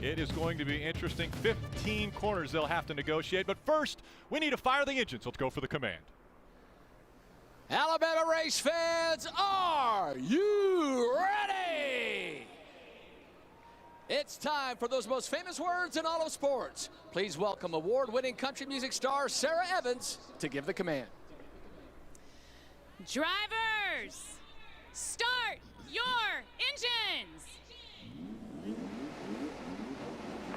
It is going to be interesting. 15 corners they'll have to negotiate. But first, we need to fire the engines. Let's go for the command. Alabama race fans, are you ready? It's time for those most famous words in all of sports. Please welcome award-winning country music star Sarah Evans to give the command. Drivers, start your engines.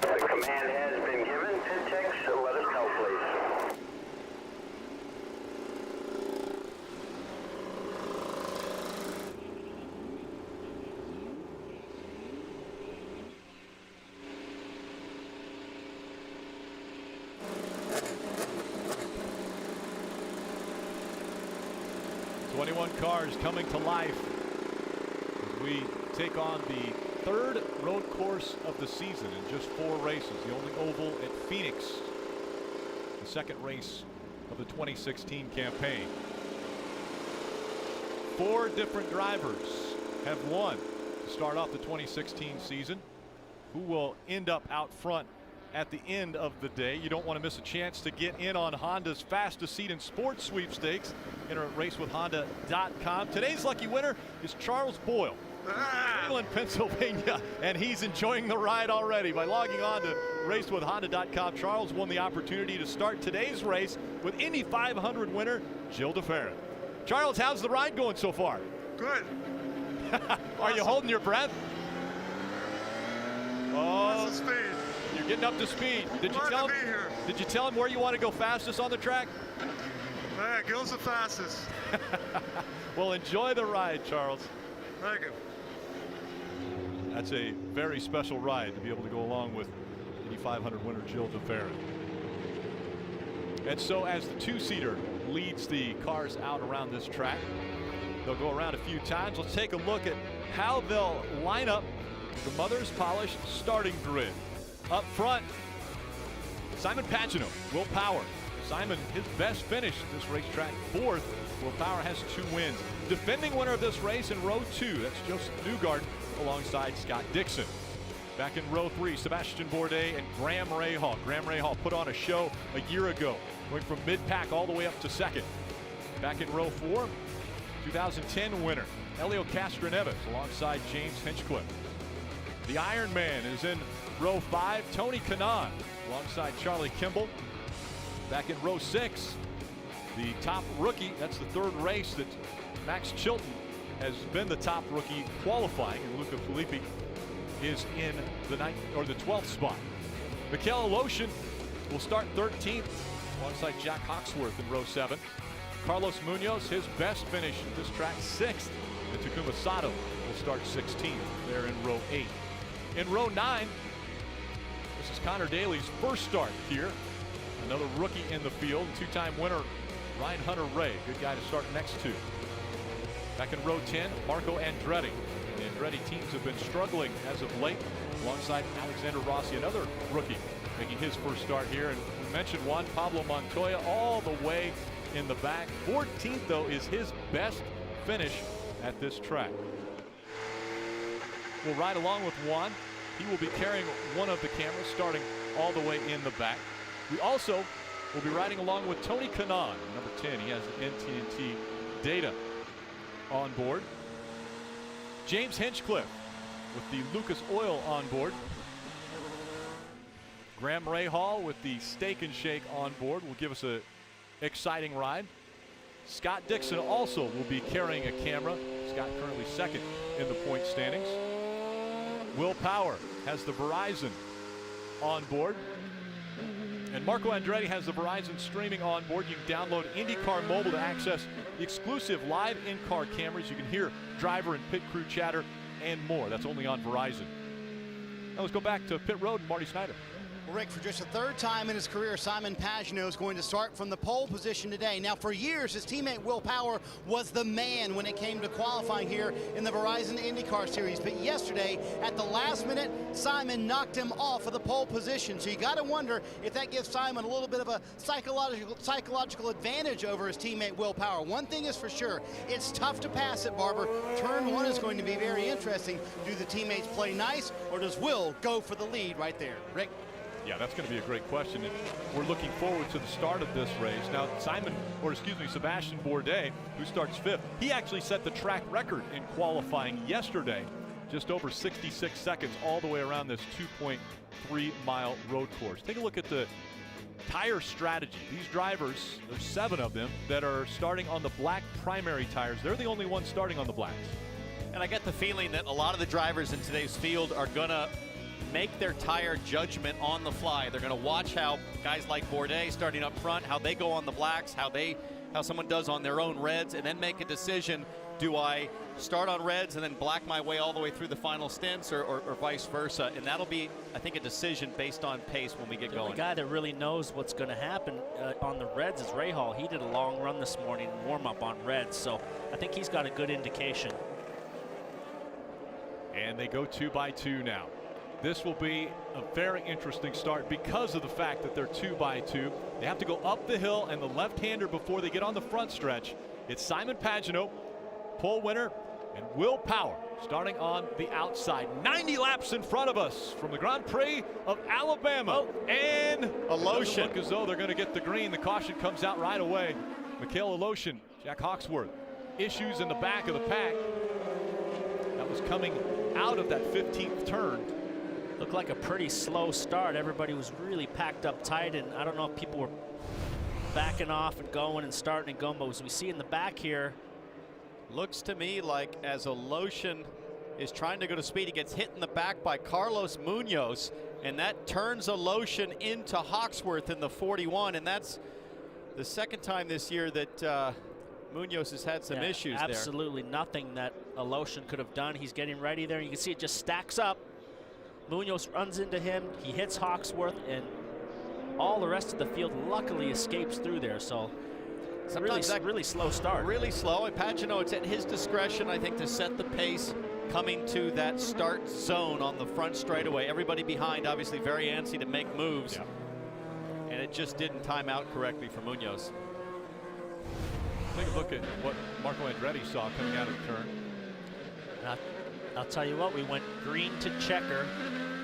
The command has been given. Pit techs, let us know, please. .21 cars coming to life as we take on the third road course of the season in just 4 races. The only oval at Phoenix, the second race of the 2016 campaign. 4 different drivers have won to start off the 2016 season. Who will end up out front at the end of the day? You don't want to miss a chance to get in on Honda's fastest seat in sports sweepstakes. Enter at racewithhonda.com. Today's lucky winner is Charles Boyle, Cleveland, Pennsylvania, and he's enjoying the ride already by logging on to racewithhonda.com. Charles won the opportunity to start today's race with Indy 500 winner Gilles de Ferran. Charles, how's the ride going so far? Good. Are you holding your breath? Oh, That's the speed. you're getting up to speed. Did you tell him where you want to go fastest on the track? Yeah, Gil's the fastest. Well, enjoy the ride, Charles. Thank you. That's a very special ride to be able to go along with Indy 500 winner Gilles de Ferran. And so as the 2-seater leads the cars out around this track, they'll go around a few times. Let's take a look at how they'll line up the Mother's Polished starting grid. Up front, Simon Pagenaud, Will Power. Simon, his best finish at this racetrack, 4th. Will Power has 2 wins. Defending winner of this race in row 2, that's Joseph Newgarden alongside Scott Dixon. Back in row 3, Sebastian Bourdais and Graham Rahal. Graham Rahal put on a show a year ago, going from mid-pack all the way up to 2nd. Back in row 4, 2010 winner Helio Castroneves alongside James Hinchcliffe. The Iron Man is in row 5, Tony Kanaan alongside Charlie Kimball. Back in row 6, the top rookie, that's the 3rd race that Max Chilton has been the top rookie qualifying, and Luca Filippi is in the 12th spot. Mikel Aloshin will start 13th alongside Jack Hawksworth in row 7. Carlos Munoz, his best finish at this track, 6th. And Takuma Sato will start 16th there in row 8. In row 9, this is Connor Daly's first start here. Another rookie in the field, 2-time winner Ryan Hunter-Ray, good guy to start next to. Back in row 10, Marco Andretti. The Andretti teams have been struggling as of late, alongside Alexander Rossi, another rookie, making his first start here. And we mentioned Juan Pablo Montoya all the way in the back. 14th, though, is his best finish at this track. We'll ride along with Juan. He will be carrying one of the cameras, starting all the way in the back. We also will be riding along with Tony Kanaan, number 10. He has the NTNT data on board. James Hinchcliffe with the Lucas Oil on board. Graham Rahal with the Steak and Shake on board will give us an exciting ride. Scott Dixon also will be carrying a camera. Scott currently 2nd in the point standings. Will Power has the Verizon on board. And Marco Andretti has the Verizon streaming on board. You can download IndyCar Mobile to access the exclusive live in-car cameras. You can hear driver and pit crew chatter and more. That's only on Verizon. Now let's go back to pit road and Marty Snyder. Well, Rick, for just the third time in his career, Simon Pagenaud is going to start from the pole position today. Now, for years, his teammate Will Power was the man when it came to qualifying here in the Verizon IndyCar Series. But yesterday, at the last minute, Simon knocked him off of the pole position. So you got to wonder if that gives Simon a little bit of a psychological advantage over his teammate Will Power. One thing is for sure, it's tough to pass it, Barber. Turn one is going to be very interesting. Do the teammates play nice, or does Will go for the lead right there? Rick? Yeah, that's going to be a great question. And we're looking forward to the start of this race. Now, Sebastian Bourdais, who starts 5th, he actually set the track record in qualifying yesterday. Just over 66 seconds all the way around this 2.3-mile road course. Take a look at the tire strategy. These drivers, there's 7 of them that are starting on the black primary tires. They're the only ones starting on the blacks. And I get the feeling that a lot of the drivers in today's field are going to make their tire judgment on the fly. They're going to watch how guys like Bourdais starting up front, how they go on the blacks, how someone does on their own reds, and then make a decision. Do I start on reds and then black my way all the way through the final stints, or vice versa? And that'll be, I think, a decision based on pace when we get going. The guy that really knows what's going to happen on the reds is Rahal. He did a long run this morning, warm up on reds, so I think he's got a good indication. And they go 2 by 2 now. This will be a very interesting start because of the fact that they're 2 by 2. They have to go up the hill and the left-hander before they get on the front stretch. It's Simon Pagenaud, pole winner, and Will Power starting on the outside. 90 laps in front of us from the Grand Prix of Alabama. And Aloshin. Look as though they're going to get the green. The caution comes out right away. Mikhail Aloshin, Jack Hawksworth, issues in the back of the pack. That was coming out of that 15th turn. Looked like a pretty slow start. Everybody was really packed up tight, and I don't know if people were backing off and going and starting and going, but as we see in the back here, looks to me like as Aloshin is trying to go to speed, he gets hit in the back by Carlos Munoz, and that turns Aloshin into Hawksworth in the 41, and that's the second time this year that Munoz has had some issues there. Absolutely nothing that Aloshin could have done. He's getting ready there. You can see it just stacks up. Munoz runs into him, he hits Hawksworth, and all the rest of the field luckily escapes through there. So sometimes really slow start. Really slow, and Pagenaud, it's at his discretion, I think, to set the pace coming to that start zone on the front straightaway. Everybody behind, obviously very antsy to make moves, and it just didn't time out correctly for Munoz. Take a look at what Marco Andretti saw coming out of the turn. I'll tell you what, we went green to checker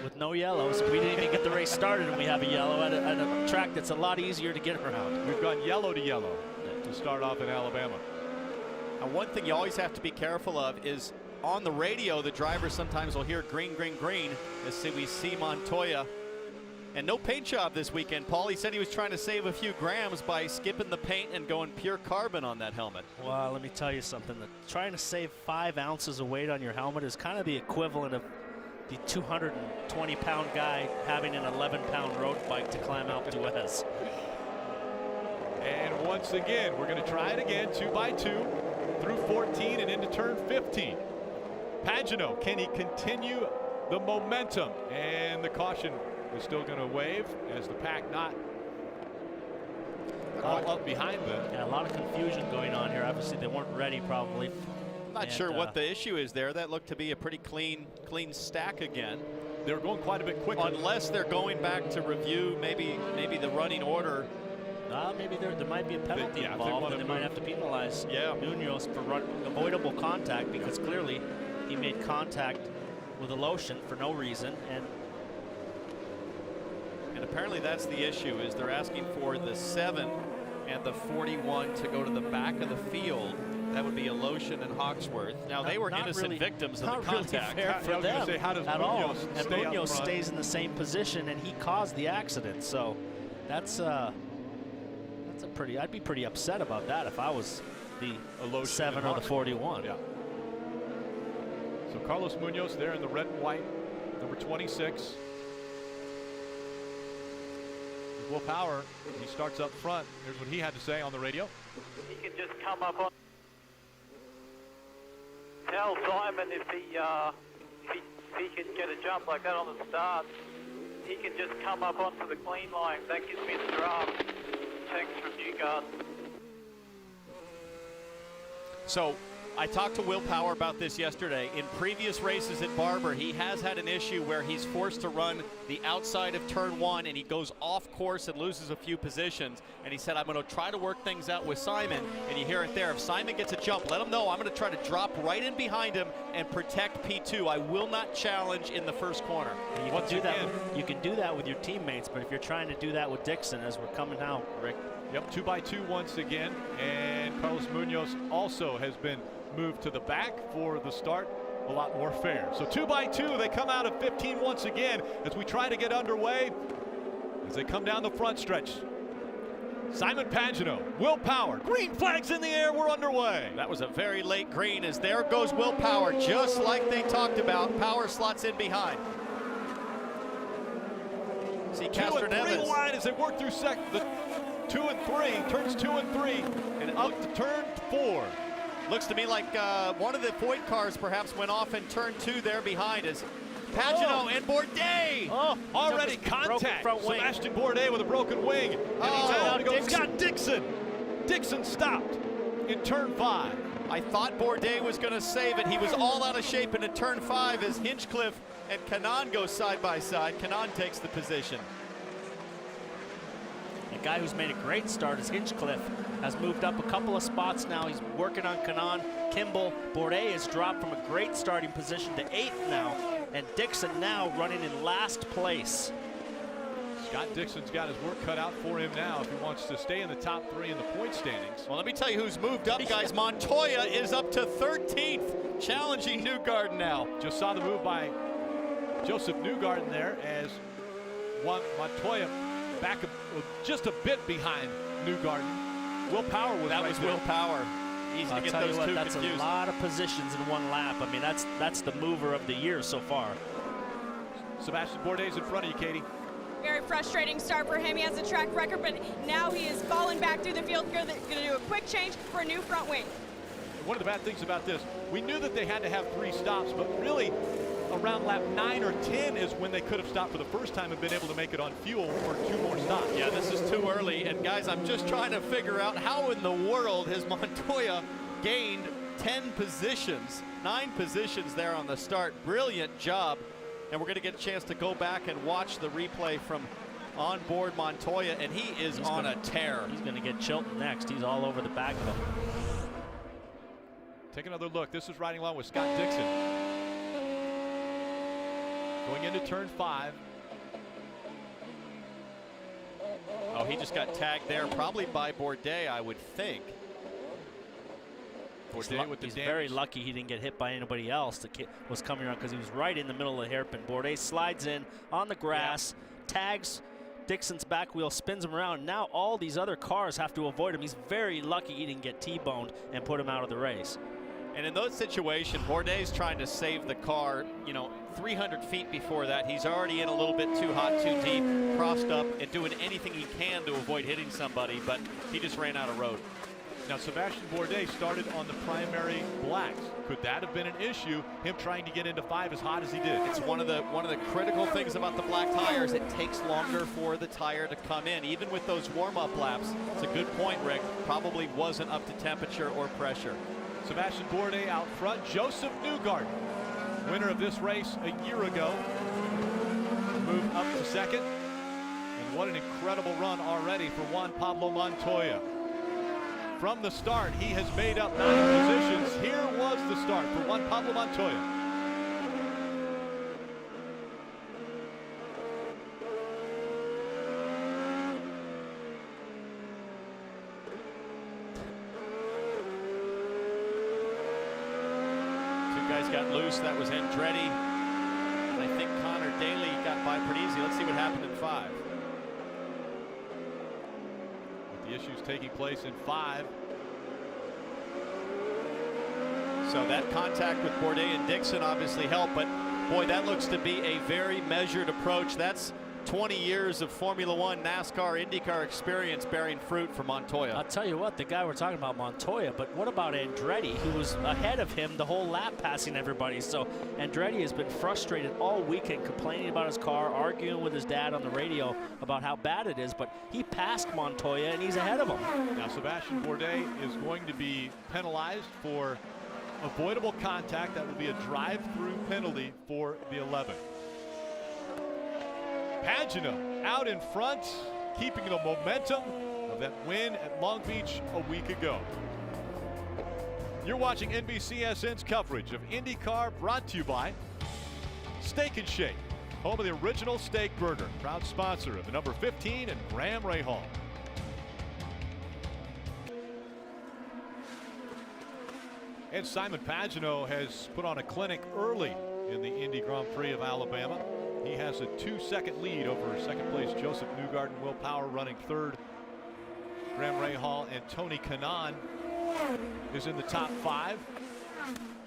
with no yellows. We didn't even get the race started and we have a yellow at a track that's a lot easier to get around. We've gone yellow to yellow to start off in Alabama. And one thing you always have to be careful of is on the radio, the drivers sometimes will hear green, green, green, as we see Montoya. And no paint job this weekend, Paul. He said he was trying to save a few grams by skipping the paint and going pure carbon on that helmet. Well, let me tell you something. Trying to save 5 ounces of weight on your helmet is kind of the equivalent of the 220-pound guy having an 11-pound road bike to climb Alpe d'Huez. And once again, we're going to try it again, 2 by 2 through 14 and into turn 15. Pagenaud, can he continue the momentum? And the caution is still going to wave as the pack not all up behind them. Yeah, a lot of confusion going on here. Obviously, they weren't ready probably. I'm not sure what the issue is there. That looked to be a pretty clean stack again. They were going quite a bit quicker. Unless they're going back to review maybe the running order. Maybe there might be a penalty involved, and they might have to penalize Munoz for avoidable contact, because clearly he made contact with Aloshin for no reason. And apparently that's the issue, is they're asking for the 7 and the 41 to go to the back of the field. That would be Aloshin and Hawksworth. Now, they were innocent victims of the contact. Really fair for them at all. And Munoz front? stays in the same position, and he caused the accident. So that's a pretty. I'd be pretty upset about that if I was the Aloshin 7 or the 41. Yeah. So Carlos Munoz there in the red and white, number 26. Will Power, he starts up front. Here's what he had to say on the radio. He can just come up on. Tell Simon if he can get a jump like that on the start, he can just come up onto the clean line. That gives me the draft. Text from Newgarden. So I talked to Will Power about this yesterday. In previous races at Barber, he has had an issue where he's forced to run the outside of turn 1 and he goes off course and loses a few positions. And he said, I'm going to try to work things out with Simon. And you hear it there. If Simon gets a jump, let him know I'm going to try to drop right in behind him and protect P2. I will not challenge in the first corner. You can do that with your teammates, but if you're trying to do that with Dixon as we're coming out, Rick. Yep, 2 by 2 once again. And Carlos Munoz also has been moved to the back for the start, a lot more fair. So 2 by 2, they come out of 15 once again as we try to get underway as they come down the front stretch. Simon Pagenaud, Will Power, green flags in the air, we're underway. That was a very late green as there goes Will Power, just like they talked about. Power slots in behind. See Castro 2 and 3 Neves wide as they work through the 2 and 3, turns 2 and 3, and up to turn 4. Looks to me like one of the Foyt cars perhaps went off in turn 2 there behind us. Pagenaud and Bourdais. Oh, already contact. Sebastian Bourdais with a broken wing. And he's out to go. Scott Dixon. Dixon stopped in turn 5. I thought Bourdais was going to save it. He was all out of shape into turn 5 as Hinchcliffe and Canaan go side by side. Canaan takes the position. A guy who's made a great start is Hinchcliffe. Has moved up a couple of spots now. He's working on Canaan. Kimball. Bourdais has dropped from a great starting position to 8th now. And Dixon now running in last place. Scott Dixon's got his work cut out for him now if he wants to stay in the top 3 in the point standings. Well, let me tell you who's moved up, guys. Montoya is up to 13th, challenging Newgarden now. Just saw the move by Joseph Newgarden there as Montoya back just a bit behind Newgarden. Will Power was that right was there. Will Power. Easy to get those two that's confused. a lot of positions in one lap. I mean, that's the mover of the year so far. Sebastian Bourdais in front of you, Katie. Very frustrating start for him. He has a track record, but now he is falling back through the field. Going to do a quick change for a new front wing. One of the bad things about this, we knew that they had to have 3 stops, but really around lap 9 or 10 is when they could have stopped for the first time and been able to make it on fuel for 2 more stops. Yeah, this is too early. And guys, I'm just trying to figure out how in the world has Montoya gained 10 positions, 9 positions there on the start. Brilliant job. And we're going to get a chance to go back and watch the replay from on board Montoya, and he's on a tear. He's going to get Chilton next. He's all over the back of him. Take another look. This is riding along with Scott Dixon. Going into turn 5. Oh, he just got tagged there, probably by Bourdais, I would think. Bourdais with the he's damage. very lucky he didn't get hit by anybody else that was coming around because he was right in the middle of the hairpin. Bourdais slides in on the grass, tags Dixon's back wheel, spins him around. Now all these other cars have to avoid him. He's very lucky he didn't get T-boned and put him out of the race. And in those situations, Bourdais trying to save the car, 300 feet before that. He's already in a little bit too hot, too deep, crossed up, and doing anything he can to avoid hitting somebody, but he just ran out of road. Now, Sebastian Bourdais started on the primary blacks. Could that have been an issue, him trying to get into 5 as hot as he did? It's one of the critical things about the black tires. It takes longer for the tire to come in, even with those warm-up laps. It's a good point, Rick. Probably wasn't up to temperature or pressure. Sebastian Bourdais out front. Joseph Newgarden, winner of this race a year ago, moved up to 2nd. And what an incredible run already for Juan Pablo Montoya. From the start, he has made up 9 positions. Here was the start for Juan Pablo Montoya. Got loose. That was Andretti. And I think Connor Daly got by pretty easy. Let's see what happened in 5. With the issues taking place in 5. So that contact with Bourdais and Dixon obviously helped, but boy, that looks to be a very measured approach. That's 20 years of Formula One, NASCAR, IndyCar experience bearing fruit for Montoya. I'll tell you what, the guy we're talking about, Montoya, but what about Andretti, who was ahead of him the whole lap, passing everybody? So Andretti has been frustrated all weekend, complaining about his car, arguing with his dad on the radio about how bad it is, but he passed Montoya and he's ahead of him. Now Sebastian Bourdais is going to be penalized for avoidable contact. That will be a drive-through penalty for the 11. Pagano out in front, keeping the momentum of that win at Long Beach a week ago. You're watching NBCSN's coverage of IndyCar, brought to you by Steak and Shake, home of the original steak burger, proud sponsor of the number 15 and Graham Rahal. And Simon Pagano has put on a clinic early in the Indy Grand Prix of Alabama. He has a 2-second lead over second place Joseph Newgarden. Will Power running third. Graham Rahal and Tony Kanaan is in the top 5.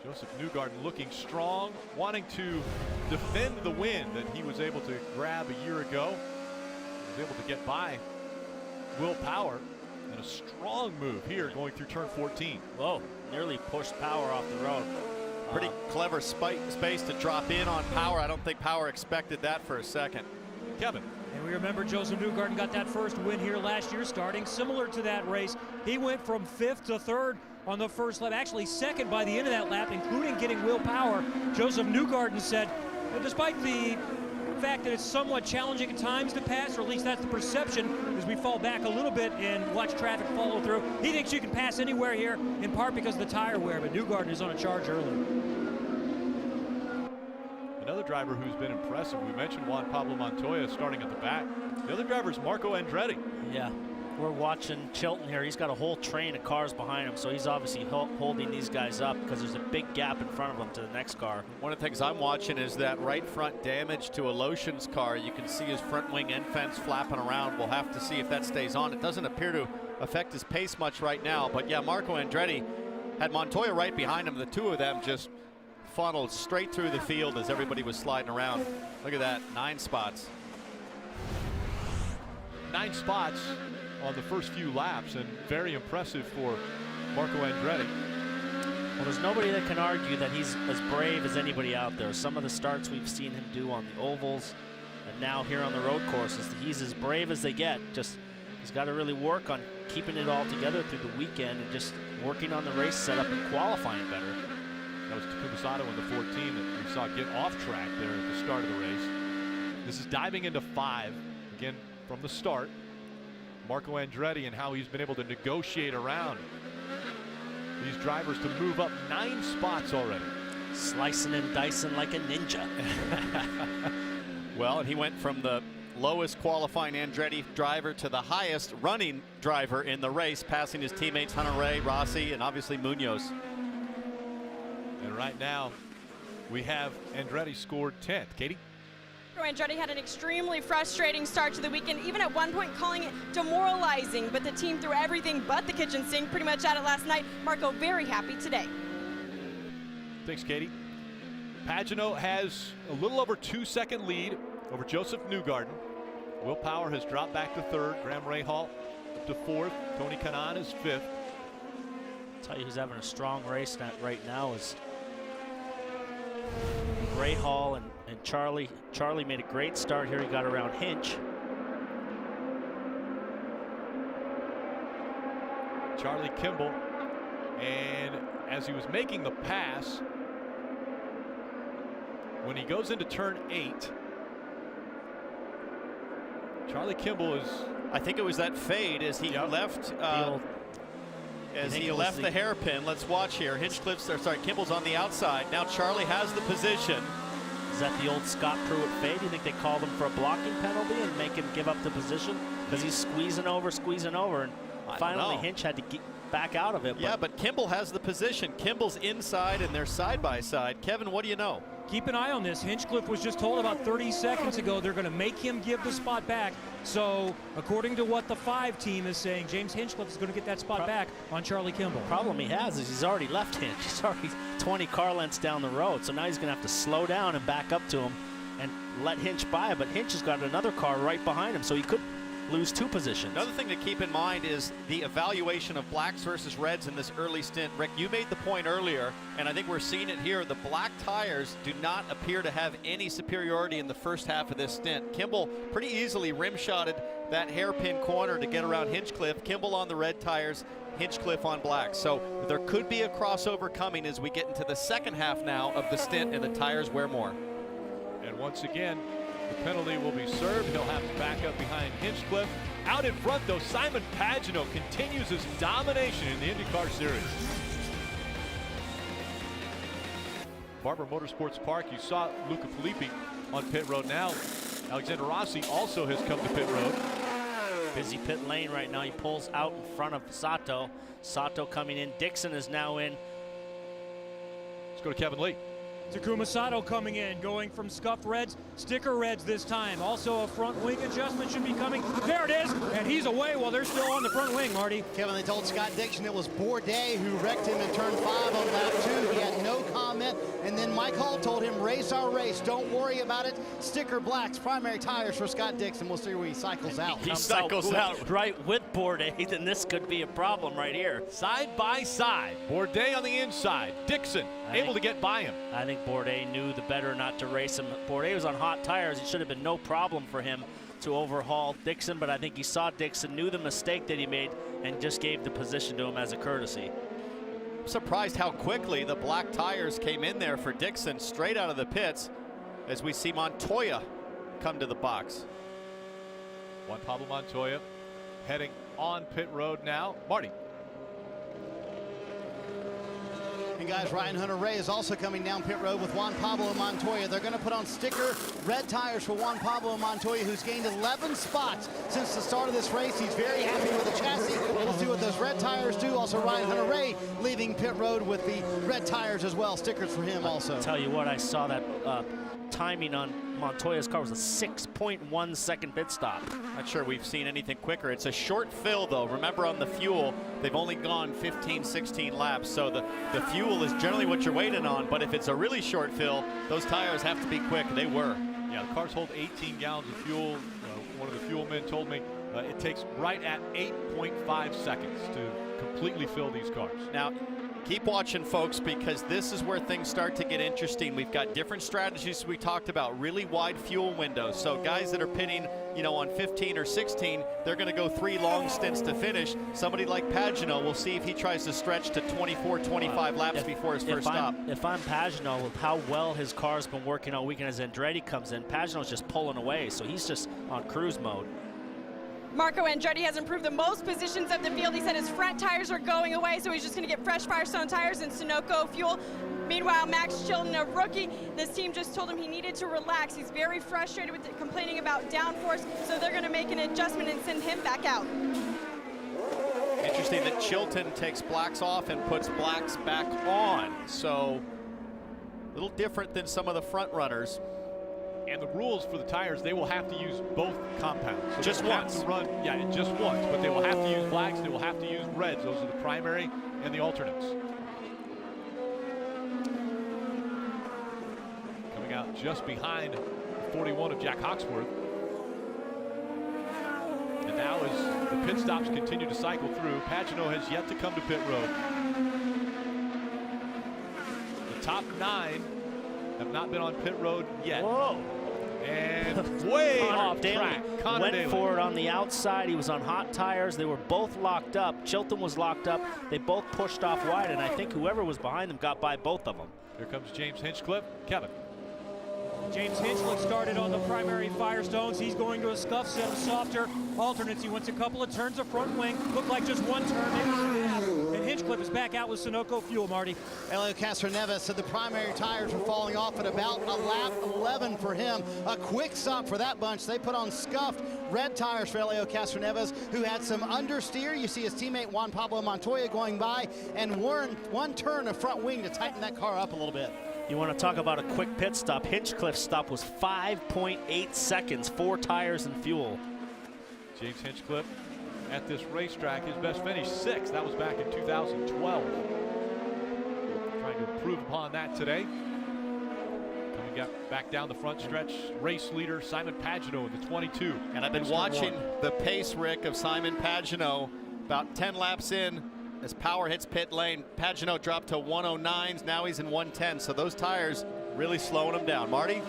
Joseph Newgarden looking strong, wanting to defend the win that he was able to grab a year ago. He was able to get by Will Power, and a strong move here going through turn 14. Whoa, nearly pushed Power off the road. Pretty clever space to drop in on Power. I don't think Power expected that for a second. Kevin. And we remember Joseph Newgarden got that first win here last year, starting similar to that race. He went from 5th to 3rd on the first lap, actually 2nd by the end of that lap, including getting Will Power. Joseph Newgarden said, well, despite the fact that it's somewhat challenging at times to pass, or at least that's the perception as we fall back a little bit and watch traffic follow through, he thinks you can pass anywhere here, in part because of the tire wear, but Newgarden is on a charge early. Another driver who's been impressive, we mentioned Juan Pablo Montoya starting at the back. The other driver is Marco Andretti. Yeah, we're watching Chilton here. He's got a whole train of cars behind him, so he's obviously holding these guys up because there's a big gap in front of him to the next car. One of the things I'm watching is that right front damage to Aloshin's car. You can see his front wing end fence flapping around. We'll have to see if that stays on. It doesn't appear to affect his pace much right now, but yeah, Marco Andretti had Montoya right behind him. The two of them just funneled straight through the field as everybody was sliding around. Look at that, 9 spots. 9 spots on the first few laps, and very impressive for Marco Andretti. Well, there's nobody that can argue that he's as brave as anybody out there. Some of the starts we've seen him do on the ovals, and now here on the road courses, he's as brave as they get. Just, he's got to really work on keeping it all together through the weekend and just working on the race setup and qualifying better. That was Takuma Sato in the 14 that we saw get off track there at the start of the race. This is diving into 5 again from the start. Marco Andretti and how he's been able to negotiate around these drivers to move up 9 spots already. Slicing and dicing like a ninja. Well, and he went from the lowest qualifying Andretti driver to the highest running driver in the race, passing his teammates Hunter-Reay, Rossi, and obviously Munoz. And right now, we have Andretti scored 10th. Katie? Andretti had an extremely frustrating start to the weekend, even at one point calling it demoralizing, but the team threw everything but the kitchen sink pretty much at it last night. Marco very happy today. Thanks, Katie. Pagano has a little over 2-second lead over Joseph Newgarden. Will Power has dropped back to 3rd. Graham Rahal up to 4th. Tony Kanaan is 5th. I'll tell you who's having a strong race right now is Rahal and Charlie. Charlie made a great start here. He got around Hinch. Charlie Kimball, and as he was making the pass, when he goes into turn 8, Charlie Kimball is, I think it was that fade as he left the hairpin. Let's watch here. Kimball's on the outside. Now Charlie has the position. Is that the old Scott Pruitt fade? Do you think they called him for a blocking penalty and make him give up the position? Because he's squeezing over, and finally Hinch had to get back out of it. Yeah, but Kimball has the position. Kimball's inside and they're side by side. Kevin, what do you know? Keep an eye on this. Hinchcliffe was just told about 30 seconds ago they're going to make him give the spot back. So according to what the 5 team is saying, James Hinchcliffe is going to get that spot back on Charlie Kimball. Problem he has is he's already left Hinch. He's already 20 car lengths down the road. So now he's going to have to slow down and back up to him. And let Hinch by, but Hinch has got another car right behind him, so he could lose 2 positions. Another thing to keep in mind is the evaluation of blacks versus reds in this early stint. Rick, you made the point earlier, and I think we're seeing it here. The black tires do not appear to have any superiority in the first half of this stint. Kimball pretty easily rim-shotted that hairpin corner to get around Hinchcliffe. Kimball on the red tires, Hinchcliffe on black. So there could be a crossover coming as we get into the second half now of the stint and the tires wear more. And once again, the penalty will be served. He'll have to back up behind Hinchcliffe. Out in front, though, Simon Pagenaud continues his domination in the IndyCar Series. Barber Motorsports Park, you saw Luca Filippi on pit road now. Alexander Rossi also has come to pit road. Busy pit lane right now. He pulls out in front of Sato. Sato coming in. Dixon is now in. Let's go to Kevin Lee. Takuma Sato coming in, going from scuffed reds, sticker reds this time. Also a front wing adjustment should be coming. There it is, and he's away while they're still on the front wing, Marty. Kevin, they told Scott Dixon it was Bourdais who wrecked him in turn 5 on lap 2. He had no comment, and then Mike Hall told him, race our race, don't worry about it. Sticker blacks, primary tires for Scott Dixon. We'll see where he cycles out. He cycles out right with Bourdais, then this could be a problem right here. Side by side, Bourdais on the inside. Dixon able to get by him. I think Bourdais knew the better not to race him. Bourdais was on hot tires. It should have been no problem for him to overhaul Dixon, but I think he saw Dixon, knew the mistake that he made, and just gave the position to him as a courtesy. I'm surprised how quickly the black tires came in there for Dixon straight out of the pits as we see Montoya come to the box. Juan Pablo Montoya heading on pit road now. Marty. And guys, Ryan Hunter-Reay is also coming down pit road with Juan Pablo Montoya. They're going to put on sticker red tires for Juan Pablo Montoya, who's gained 11 spots since the start of this race. He's very happy with the chassis. We'll see what those red tires do. Also, Ryan Hunter-Reay leaving pit road with the red tires as well. Stickers for him also. I'll tell you what, I saw that timing on Montoya's car was a 6.1 second pit stop. Not sure we've seen anything quicker. It's a short fill, though. Remember, on the fuel, they've only gone 15, 16 laps, so the fuel is generally what you're waiting on, but if it's a really short fill, those tires have to be quick. They were. Yeah, the cars hold 18 gallons of fuel. One of the fuel men told me it takes right at 8.5 seconds to completely fill these cars. Now, keep watching, folks, because this is where things start to get interesting. We've got different strategies we talked about, really wide fuel windows. So guys that are pitting, on 15 or 16, they're going to go 3 long stints to finish. Somebody like Pagenaud, we'll see if he tries to stretch to 24, 25 laps before his first stop. If I'm Pagenaud, with how well his car's been working all weekend as Andretti comes in, Paginaud's just pulling away, so he's just on cruise mode. Marco Andretti has improved the most positions of the field. He said his front tires are going away, so he's just going to get fresh Firestone tires and Sunoco fuel. Meanwhile, Max Chilton, a rookie, this team just told him he needed to relax. He's very frustrated with complaining about downforce, so they're going to make an adjustment and send him back out. Interesting that Chilton takes blacks off and puts blacks back on. So a little different than some of the front runners. And the rules for the tires, they will have to use both compounds. So just once. Just once, but they will have to use blacks, they will have to use reds. Those are the primary and the alternates. Coming out just behind 41 of Jack Hawksworth. And now as the pit stops continue to cycle through, Pagenaud has yet to come to pit road. The top 9 have not been on pit road yet. Whoa. And way off track. Went for it on the outside. He was on hot tires. They were both locked up. Chilton was locked up. They both pushed off wide, and I think whoever was behind them got by both of them. Here comes James Hinchcliffe. Kevin. James Hinchcliffe started on the primary Firestones. He's going to a scuff set of softer alternates. He went a couple of turns of front wing. Looked like just one turn, maybe 2.5. And Hinchcliffe is back out with Sunoco fuel, Marty. Elio Castroneves said the primary tires were falling off at about a lap 11 for him. A quick stop for that bunch. They put on scuffed red tires for Elio Castroneves, who had some understeer. You see his teammate Juan Pablo Montoya going by, and one turn of front wing to tighten that car up a little bit. You want to talk about a quick pit stop. Hinchcliffe's stop was 5.8 seconds, 4 tires and fuel. James Hinchcliffe at this racetrack, his best finish 6th. That was back in 2012. Trying to improve upon that today. Coming Back down the front stretch, race leader Simon Pagenaud in the 22. And I've been watching the pace, Rick, of Simon Pagenaud. About 10 laps in, as Power hits pit lane, Pagenaud dropped to 109s. Now he's in 110. So those tires really slowing him down. Marty?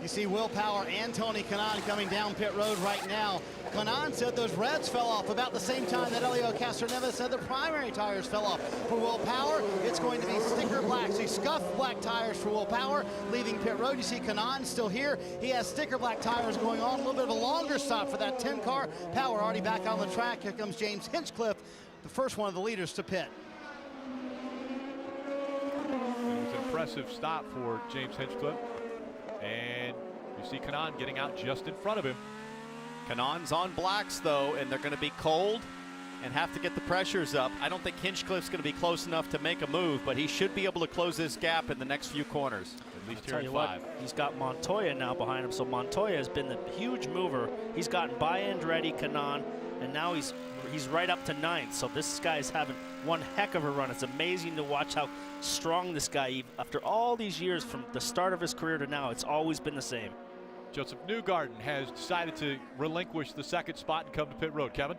You see Will Power and Tony Kanaan coming down pit road right now. Kanaan said those reds fell off about the same time that Elio Castroneves said the primary tires fell off. For Will Power, it's going to be sticker black. So scuffed black tires for Will Power leaving pit road. You see Kanaan still here. He has sticker black tires going on. A little bit of a longer stop for that 10 car. Power already back on the track. Here comes James Hinchcliffe, the first one of the leaders to pit. It was an impressive stop for James Hinchcliffe. And you see Kanaan getting out just in front of him. Kanaan's on blacks, though, and they're going to be cold and have to get the pressures up. I don't think Hinchcliffe's going to be close enough to make a move, but he should be able to close this gap in the next few corners. At least here in 5. He's got Montoya now behind him, so Montoya has been the huge mover. He's gotten by-end ready, Kanaan, and now he's right up to 9th. So this guy's having one heck of a run. It's amazing to watch how strong this guy, after all these years from the start of his career to now, it's always been the same. Joseph Newgarden has decided to relinquish the second spot and come to pit road. Kevin?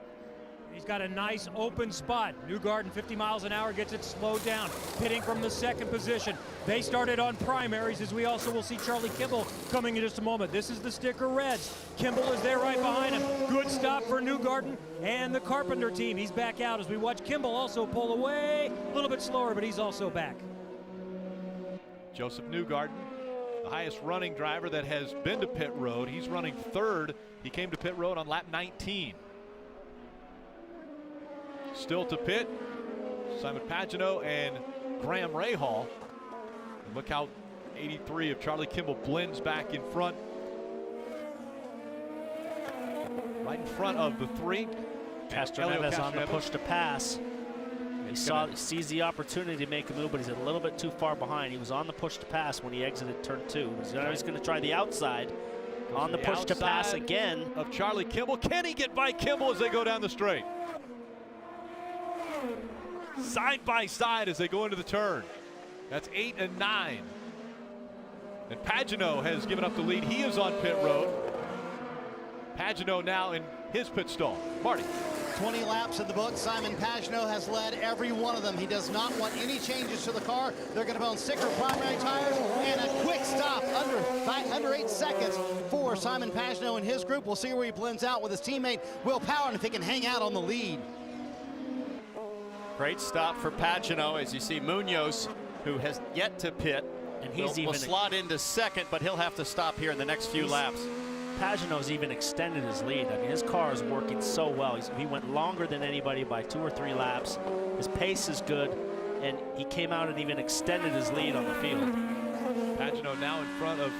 He's got a nice open spot. Newgarden, 50 miles an hour, gets it slowed down, pitting from the second position. They started on primaries, as we also will see Charlie Kimball coming in just a moment. This is the sticker reds. Kimball is there right behind him. Good stop for Newgarden and the Carpenter team. He's back out as we watch Kimball also pull away. A little bit slower, but he's also back. Joseph Newgarden, the highest running driver that has been to pit road. He's running 3rd. He came to pit road on lap 19. Still to pit, Simon Pagenaud and Graham Rahal. And look how 83 of Charlie Kimball blends back in front. Right in front of the 3. Castroneves on the push to pass. He sees the opportunity to make a move, but he's a little bit too far behind. He was on the push to pass when he exited turn 2. He's going to try the outside. On the push to pass again. Of Charlie Kimball. Can he get by Kimball as they go down the straight? Side by side as they go into the turn. That's 8 and 9. And Pagenaud has given up the lead. He is on pit road. Pagenaud now in his pit stall. Marty. 20 laps in the book. Simon Pagenaud has led every one of them. He does not want any changes to the car. They're going to put on sticker primary tires and a quick stop under 8 seconds for Simon Pagenaud and his group. We'll see where he blends out with his teammate Will Power and if he can hang out on the lead. Great stop for Pagenaud as you see Munoz, who has yet to pit, and will slot into 2nd, but he'll have to stop here in the next few laps. Pagenaud's even extended his lead. I mean, his car is working so well. He went longer than anybody by 2 or 3 laps. His pace is good, and he came out and even extended his lead on the field. Pagenaud now in front of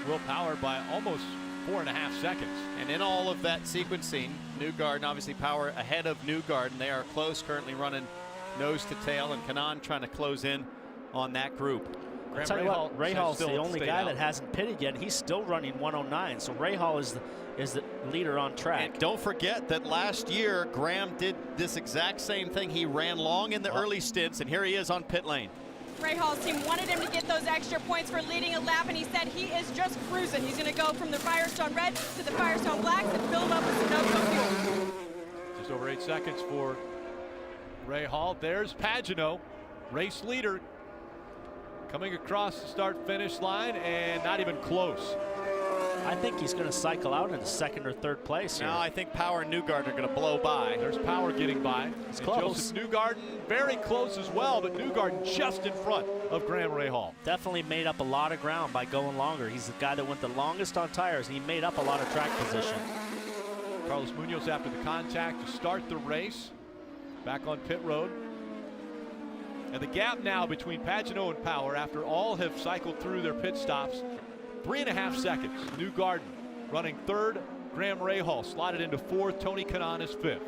Will Power by almost 4.5 seconds. And in all of that sequencing, Newgarden, obviously Power ahead of Newgarden. They are close, currently running nose to tail, and Kanaan trying to close in on that group. I'll tell you what, Rahal's the only guy that hasn't pitted yet. He's still running 109, so Rahal is the leader on track. And don't forget that last year, Graham did this exact same thing. He ran long in the early stints, and here he is on pit lane. Rahal's team wanted him to get those extra points for leading a lap, and he said he is just cruising. He's going to go from the Firestone Red to the Firestone Blacks and fill them up with Sunoco fuel. Just over 8 seconds for Rahal. There's Pagenaud, race leader, coming across the start-finish line and not even close. I think he's going to cycle out into 2nd or 3rd place here. No, I think Power and Newgarden are going to blow by. There's Power getting by. It's close. Joseph Newgarden very close as well, but Newgarden just in front of Graham Rahal. Definitely made up a lot of ground by going longer. He's the guy that went the longest on tires, and he made up a lot of track position. Carlos Munoz after the contact to start the race. Back on pit road. And the gap now between Pagenaud and Power after all have cycled through their pit stops, 3.5 seconds. Newgarden running 3rd. Graham Rahal slotted into 4th. Tony Kanaan is 5th.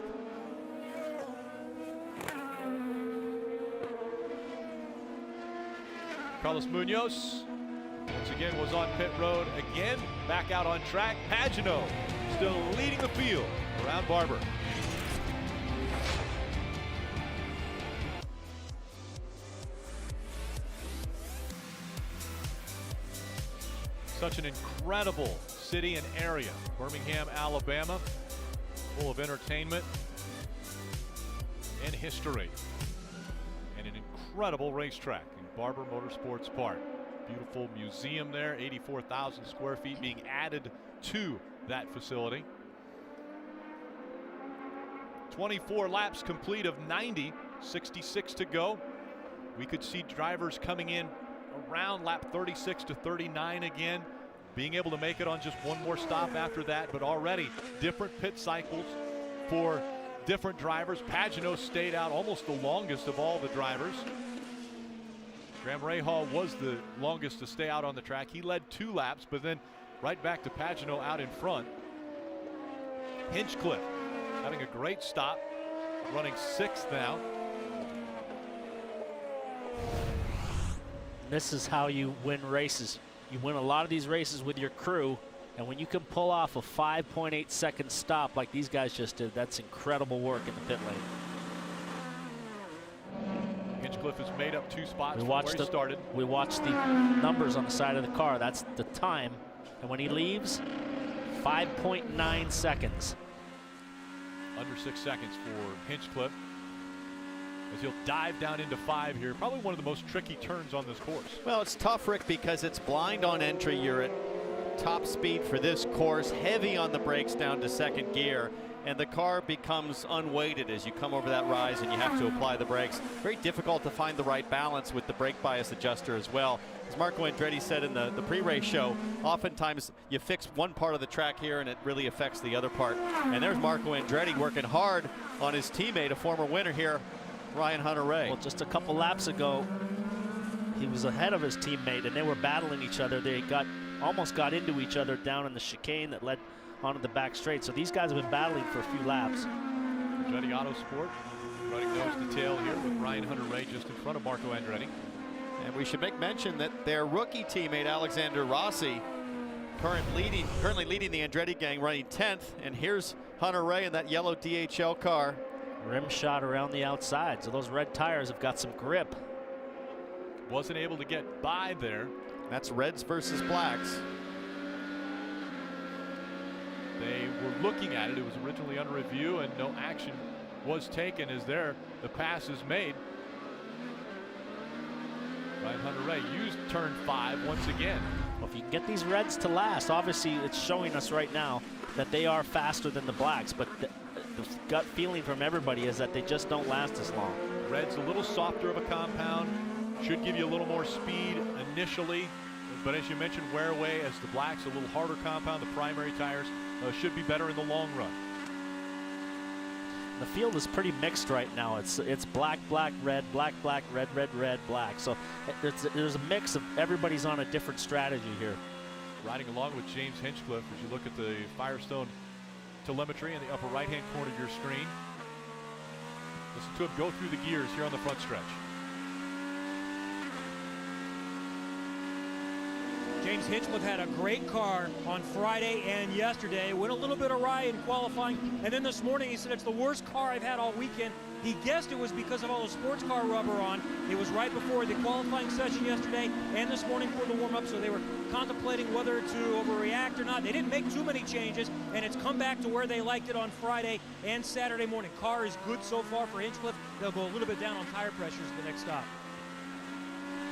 Carlos Munoz once again was on pit road again, back out on track. Pagenaud still leading the field around Barber. Such an incredible city and area. Birmingham, Alabama, full of entertainment and history. And an incredible racetrack in Barber Motorsports Park. Beautiful museum there, 84,000 square feet being added to that facility. 24 laps complete of 90, 66 to go. We could see drivers coming in around lap 36 to 39 again, being able to make it on just one more stop after that, but already different pit cycles for different drivers. Pagenaud stayed out almost the longest of all the drivers. Graham Rahal was the longest to stay out on the track. He led 2 laps, but then right back to Pagenaud out in front. Hinchcliffe having a great stop, running 6th now. This is how you win races. You win a lot of these races with your crew, and when you can pull off a 5.8 second stop like these guys just did, that's incredible work in the pit lane. Hinchcliffe has made up 2 spots from where he started. We watched the numbers on the side of the car. That's the time. And when he leaves, 5.9 seconds. Under 6 seconds for Hinchcliffe, as he'll dive down into 5 here. Probably one of the most tricky turns on this course. Well, it's tough, Rick, because it's blind on entry. You're at top speed for this course, heavy on the brakes down to 2nd gear, and the car becomes unweighted as you come over that rise and you have to apply the brakes. Very difficult to find the right balance with the brake bias adjuster as well. As Marco Andretti said in the pre-race show, oftentimes you fix one part of the track here and it really affects the other part. And there's Marco Andretti working hard on his teammate, a former winner here, Ryan Hunter-Reay. Well, just a couple laps ago, he was ahead of his teammate and they were battling each other. They almost got into each other down in the chicane that led onto the back straight. So these guys have been battling for a few laps. Andretti Autosport running nose to tail here with Ryan Hunter-Reay just in front of Marco Andretti. And we should make mention that their rookie teammate Alexander Rossi currently leading the Andretti gang, running 10th. And here's Hunter-Reay in that yellow DHL car. Rim shot around the outside, so those red tires have got some grip. Wasn't able to get by there. That's reds versus blacks. They were looking at it. It was originally under review and no action was taken as there the pass is made. Ryan Hunter-Reay used turn 5 once again. Well, if you can get these reds to last, obviously it's showing us right now that they are faster than the blacks, but the gut feeling from everybody is that they just don't last as long. Red's a little softer of a compound, should give you a little more speed initially, but as you mentioned, wear away as the blacks, a little harder compound. The primary tires should be better in the long run. The field is pretty mixed right now. It's black, black, red, black, black, red, red, red, black. So there's a mix of everybody's on a different strategy here. Riding along with James Hinchcliffe as you look at the Firestone telemetry in the upper right-hand corner of your screen. Listen to him go through the gears here on the front stretch. James Hinchcliffe had a great car on Friday and yesterday. Went a little bit awry in qualifying, and then this morning he said it's the worst car I've had all weekend. He guessed it was because of all the sports car rubber on. It was right before the qualifying session yesterday and this morning for the warm-up, so they were contemplating whether to overreact or not. They didn't make too many changes, and it's come back to where they liked it on Friday and Saturday morning. Car is good so far for Hinchcliffe. They'll go a little bit down on tire pressures the next stop.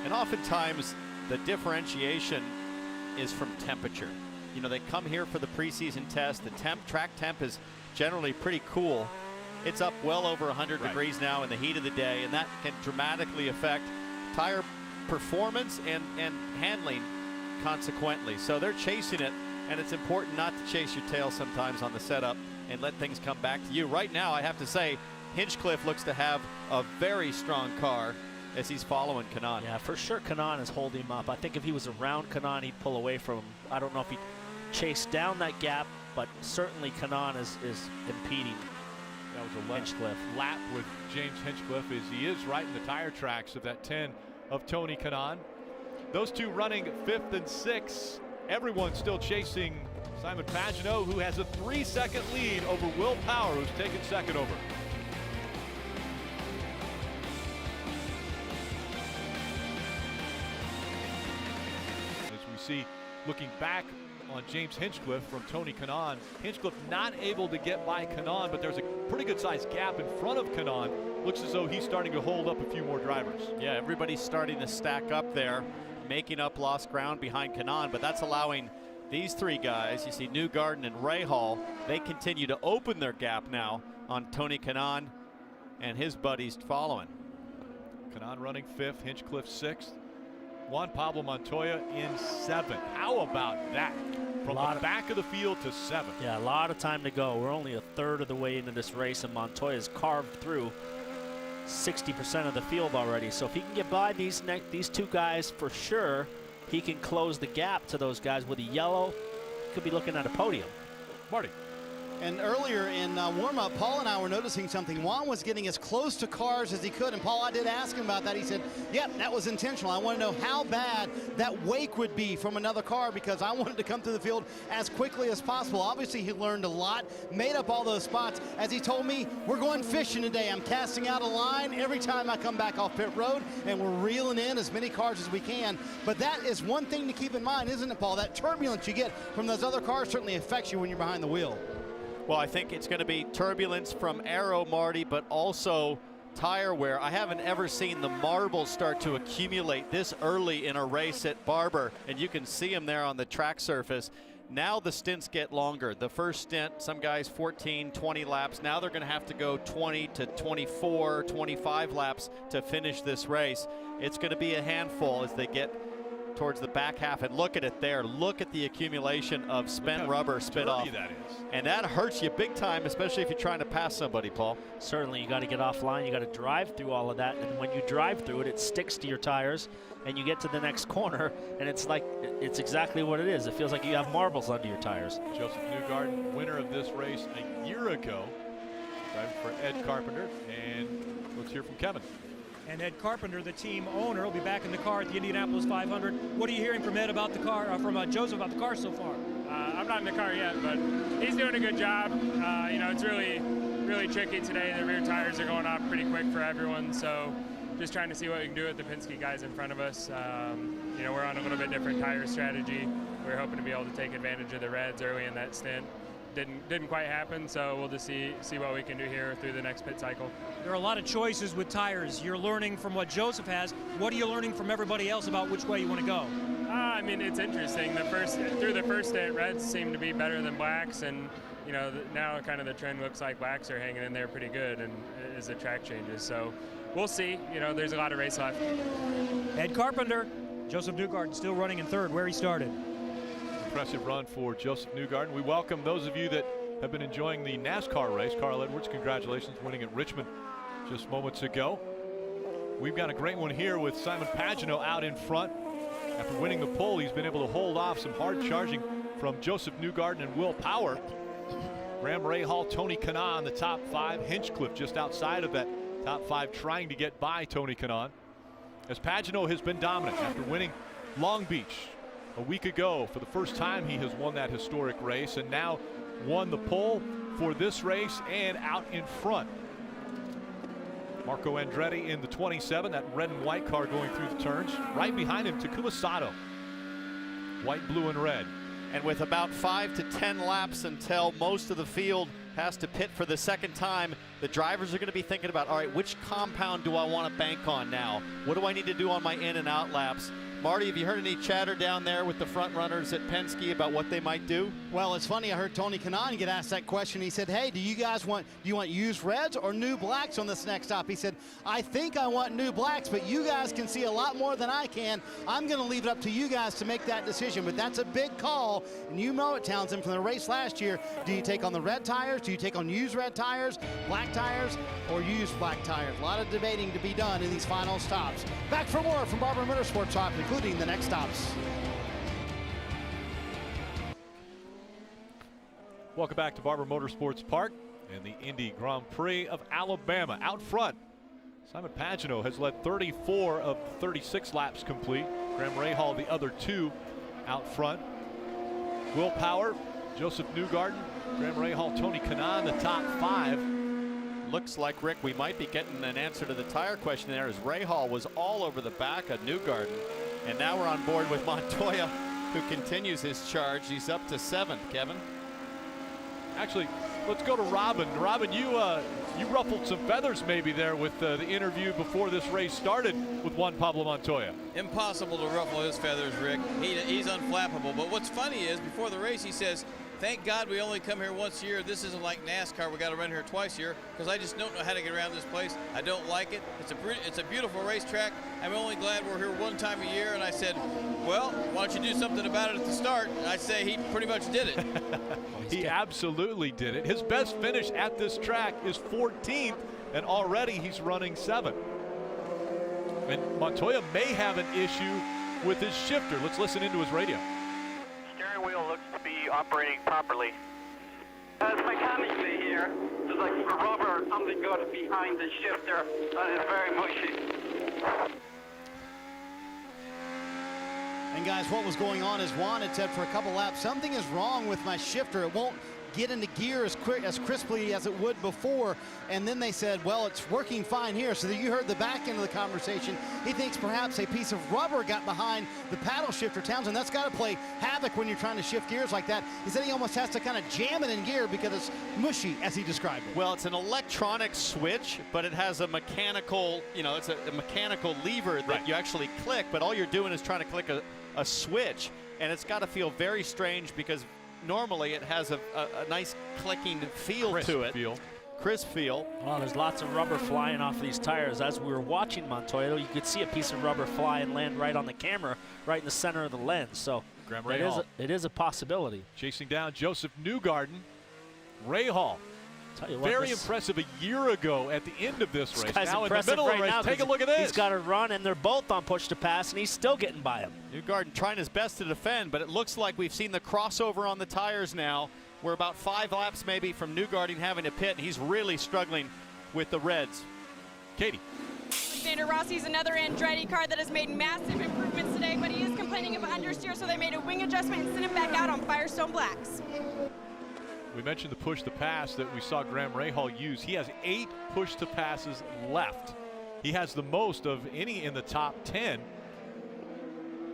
And oftentimes the differentiation is from temperature. You know, they come here for the preseason test. The track temp is generally pretty cool. It's up well over 100 degrees now in the heat of the day, and that can dramatically affect tire performance and handling consequently. So they're chasing it, and it's important not to chase your tail sometimes on the setup and let things come back to you. Right now, I have to say, Hinchcliffe looks to have a very strong car as he's following Kanaan. Yeah, for sure Kanaan is holding him up. I think if he was around Kanaan, he'd pull away from him. I don't know if he'd chase down that gap, but certainly Kanaan is impeding. That was a lap with James Hinchcliffe as he is right in the tire tracks of that 10 of Tony Kanaan. Those two running 5th and 6th. Everyone still chasing Simon Pagenaud, who has a 3-second lead over Will Power, who's taken 2nd over. As we see looking back on James Hinchcliffe from Tony Kanaan. Hinchcliffe not able to get by Kanaan, but there's a pretty good sized gap in front of Kanaan. Looks as though he's starting to hold up a few more drivers. Yeah, everybody's starting to stack up there, making up lost ground behind Kanaan, but that's allowing these three guys, you see Newgarden and Rahal, they continue to open their gap now on Tony Kanaan and his buddies following. Kanaan running 5th, Hinchcliffe 6th. Juan Pablo Montoya in 7th. How about that? From the back of the field to 7th. Yeah, a lot of time to go. We're only a third of the way into this race, and Montoya's carved through 60% of the field already. So if he can get by these two guys, for sure, he can close the gap to those guys with a yellow. Could be looking at a podium. Marty. And earlier in warm-up, Paul and I were noticing something. Juan was getting as close to cars as he could, and Paul, I did ask him about that. He said, yep, that was intentional. I want to know how bad that wake would be from another car because I wanted to come through the field as quickly as possible. Obviously, he learned a lot, made up all those spots. As he told me, we're going fishing today. I'm casting out a line every time I come back off pit road, and we're reeling in as many cars as we can. But that is one thing to keep in mind, isn't it, Paul? That turbulence you get from those other cars certainly affects you when you're behind the wheel. Well, I think it's going to be turbulence from aero, Marty, but also tire wear. I haven't ever seen the marbles start to accumulate this early in a race at Barber, and you can see them there on the track surface. Now the stints get longer. The first stint, some guys 14, 20 laps. Now they're going to have to go 20 to 24, 25 laps to finish this race. It's going to be a handful as they get towards the back half, and look at it there. Look at the accumulation of spent rubber spit off. That is. And that hurts you big time, especially if you're trying to pass somebody, Paul. Certainly, you got to get offline. You got to drive through all of that, and when you drive through it, it sticks to your tires, and you get to the next corner, and it's like, it's exactly what it is. It feels like you have marbles under your tires. Joseph Newgarden, winner of this race a year ago, driving for Ed Carpenter, and let's hear from Kevin. And Ed Carpenter, the team owner, will be back in the car at the Indianapolis 500. What are you hearing from Ed about the car, from Joseph about the car so far? I'm not in the car yet, but he's doing a good job. You know, it's really tricky today. The rear tires are going off pretty quick for everyone, so just trying to see what we can do with the Penske guys in front of us. You know, we're on a little bit different tire strategy. We're hoping to be able to take advantage of the reds early in that stint. Didn't quite happen, so we'll just see what we can do here through the next pit cycle. There are a lot of choices with tires. You're learning from what Joseph has. What are you learning from everybody else about which way you want to go? I mean, it's interesting. Through the first stint, reds seem to be better than blacks, and you know now kind of the trend looks like blacks are hanging in there pretty good, and as the track changes. So we'll see. You know, there's a lot of race left. Ed Carpenter, Joseph Newgarden still running in third where he started. Impressive run for Joseph Newgarden. We welcome those of you that have been enjoying the NASCAR race. Carl Edwards, congratulations, winning at Richmond just moments ago. We've got a great one here with Simon Pagenaud out in front. After winning the pole, he's been able to hold off some hard charging from Joseph Newgarden and Will Power. Graham Rahal, Tony Kanaan, the top 5. Hinchcliffe just outside of that top 5, trying to get by Tony Kanaan. As Pagenaud has been dominant after winning Long Beach a week ago. For the first time, he has won that historic race and now won the pole for this race and out in front. Marco Andretti in the 27, that red and white car going through the turns. Right behind him, Takuma Sato. White, blue, and red. And with about 5 to 10 laps until most of the field has to pit for the second time, the drivers are going to be thinking about, all right, which compound do I want to bank on now? What do I need to do on my in and out laps? Marty, have you heard any chatter down there with the front runners at Penske about what they might do? Well, it's funny. I heard Tony Kanaan get asked that question. He said, hey, do you want used reds or new blacks on this next stop? He said, I think I want new blacks, but you guys can see a lot more than I can. I'm going to leave it up to you guys to make that decision, but that's a big call. And you know it, Townsend, from the race last year. Do you take on the red tires? Do you take on used red tires, black tires, or used black tires? A lot of debating to be done in these final stops. Back for more from Barber Motorsports Park, including the next stops. Welcome back to Barber Motorsports Park and the Indy Grand Prix of Alabama. Out front, Simon Pagenaud has led 34 of 36 laps complete. Graham Rahal the other 2 out front. Will Power, Joseph Newgarden, Graham Rahal, Tony Kanaan, the top 5. Looks like, Rick, we might be getting an answer to the tire question there, as Rahal was all over the back of Newgarden. And now we're on board with Montoya who continues his charge. He's up to 7th, Kevin. Actually, let's go to Robin. Robin, you ruffled some feathers maybe there with the interview before this race started with Juan Pablo Montoya. Impossible to ruffle his feathers, Rick. He's unflappable. But what's funny is, before the race, he says, thank God we only come here once a year. This isn't like NASCAR. We got to run here twice a year because I just don't know how to get around this place. I don't like it. It's a beautiful racetrack. I'm only glad we're here one time a year. And I said, well, why don't you do something about it at the start? And I say he pretty much did it. He absolutely did it. His best finish at this track is 14th, and already he's running 7th. And Montoya may have an issue with his shifter. Let's listen into his radio. Steering wheel looks to be operating properly. As mechanically here, there's like a rubber or something got behind the shifter that is very mushy. And guys, what was going on is Juan had said for a couple laps, something is wrong with my shifter. It won't get into gear as crisply as it would before. And then they said, well, it's working fine here. So you heard the back end of the conversation. He thinks perhaps a piece of rubber got behind the paddle shifter, Townsend. That's got to play havoc when you're trying to shift gears like that. He said he almost has to kind of jam it in gear because it's mushy, as he described it. Well, it's an electronic switch, but it has a mechanical, it's a mechanical lever that you actually click, but all you're doing is trying to click a switch, and it's got to feel very strange because normally it has a nice clicking feel to it. Crisp feel. Well, there's lots of rubber flying off these tires. As we were watching Montoya, you could see a piece of rubber fly and land right on the camera, right in the center of the lens. So it is a possibility. Chasing down Joseph Newgarden. Rahal. Tell you what, very impressive a year ago at the end of this race. Now in the middle of the race, take a look at this. He's got a run, and they're both on push to pass, and he's still getting by him. Newgarden trying his best to defend, but it looks like we've seen the crossover on the tires now. We're about 5 laps maybe from Newgarden having to pit, and he's really struggling with the Reds. Katie. Alexander Rossi's another Andretti car that has made massive improvements today, but he is complaining of understeer, so they made a wing adjustment and sent him back out on Firestone Blacks. We mentioned the push to pass that we saw Graham Rahal use. He has 8 push to passes left. He has the most of any in the top 10.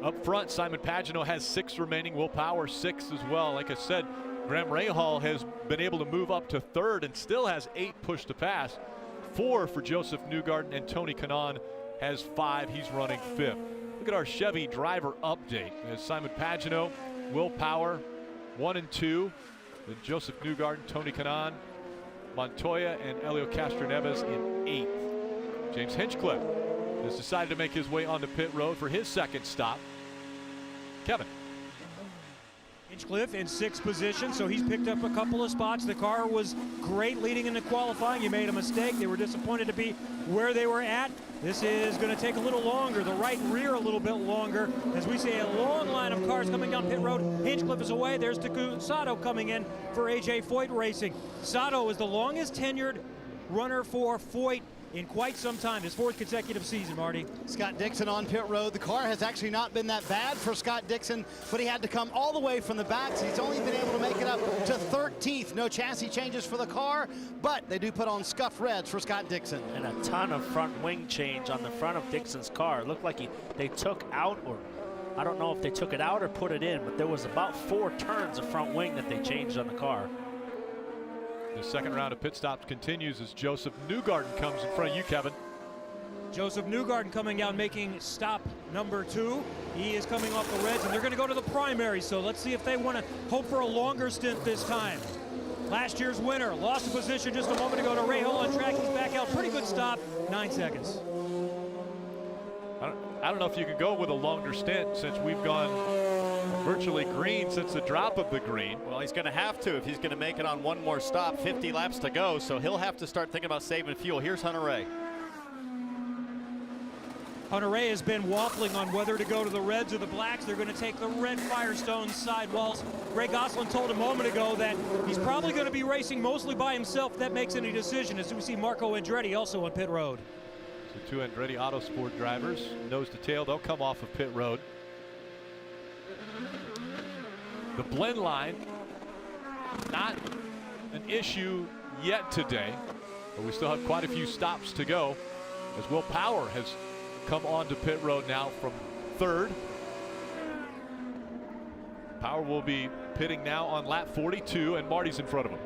Up front, Simon Pagenaud has 6 remaining. Will Power 6 as well. Like I said, Graham Rahal has been able to move up to 3rd and still has 8 push to pass. 4 for Joseph Newgarden, and Tony Kanaan has 5. He's running 5th. Look at our Chevy driver update. As Simon Pagenaud, Will Power 1 and 2. Then Joseph Newgarden, Tony Kanaan, Montoya, and Helio Castroneves in 8th. James Hinchcliffe has decided to make his way onto pit road for his 2nd stop. Kevin. Hinchcliffe in 6th position, so he's picked up a couple of spots. The car was great leading into qualifying. You made a mistake. They were disappointed to be where they were at. This is going to take a little longer, the right rear a little bit longer. As we see a long line of cars coming down pit road. Hinchcliffe is away. There's Takuma Sato coming in for AJ Foyt Racing. Sato is the longest tenured runner for Foyt in quite some time, his 4th consecutive season, Marty. Scott Dixon on pit road. The car has actually not been that bad for Scott Dixon, but he had to come all the way from the back, so he's only been able to make it up to 13th. No chassis changes for the car, but they do put on scuff reds for Scott Dixon. And a ton of front wing change on the front of Dixon's car. It looked like they took out, or I don't know if they took it out or put it in, but there was about 4 turns of front wing that they changed on the car. The second round of pit stops continues as Joseph Newgarden comes in front of you, Kevin. Joseph Newgarden coming down, making stop number 2. He is coming off the Reds, and they're going to go to the primary, so let's see if they want to hope for a longer stint this time. Last year's winner lost a position just a moment ago to Rahal on track. He's back out. Pretty good stop, 9 seconds. I don't know if you can go with a longer stint since we've gone virtually green since the drop of the green. Well, he's going to have to if he's going to make it on one more stop. 50 laps to go, so he'll have to start thinking about saving fuel. Here's Hunter-Reay. Hunter-Reay has been waffling on whether to go to the Reds or the Blacks. They're going to take the red Firestone sidewalls. Ray Gosselin told a moment ago that he's probably going to be racing mostly by himself if that makes any decision, as we see Marco Andretti also on pit road. So 2 Andretti Autosport drivers, nose to tail, they'll come off of pit road. The blend line, not an issue yet today, but we still have quite a few stops to go as Will Power has come onto pit road now from 3rd. Power will be pitting now on lap 42, and Marty's in front of him.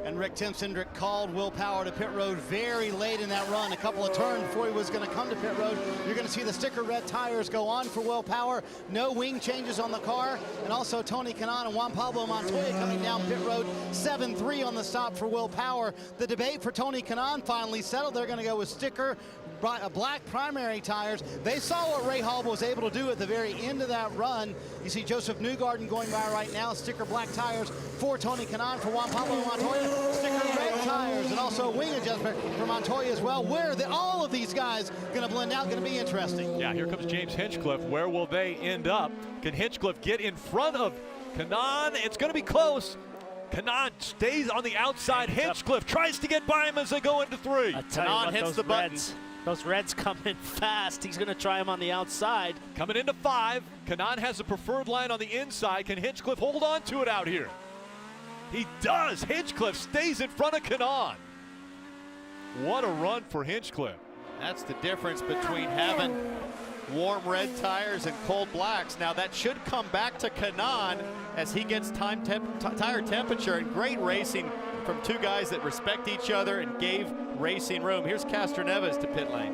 And Rick Timsendrick called Will Power to pit road very late in that run, a couple of turns before he was going to come to pit road. You're going to see the sticker red tires go on for Will Power. No wing changes on the car. And also Tony Kanaan and Juan Pablo Montoya coming down pit road. 7-3 on the stop for Will Power. The debate for Tony Kanaan finally settled. They're going to go with sticker black primary tires. They saw what Ray Hall was able to do at the very end of that run. You see Joseph Newgarden going by right now. Sticker black tires for Tony Kanaan. For Juan Pablo Montoya, sticker red tires, and also wing adjustment for Montoya as well. Where are all of these guys going to blend out? Going to be interesting. Yeah, here comes James Hinchcliffe. Where will they end up? Can Hinchcliffe get in front of Kanaan? It's going to be close. Kanaan stays on the outside. Hinchcliffe tries to get by him as they go into 3. Kanaan hits the buttons. Those reds come in fast. He's going to try him on the outside. Coming into 5. Kanaan has the preferred line on the inside. Can Hinchcliffe hold on to it out here? He does. Hinchcliffe stays in front of Kanaan. What a run for Hinchcliffe. That's the difference between having warm red tires and cold blacks. Now that should come back to Kanaan as he gets tire temperature, and great racing from two guys that respect each other and gave racing room. Here's Castroneves to pit lane.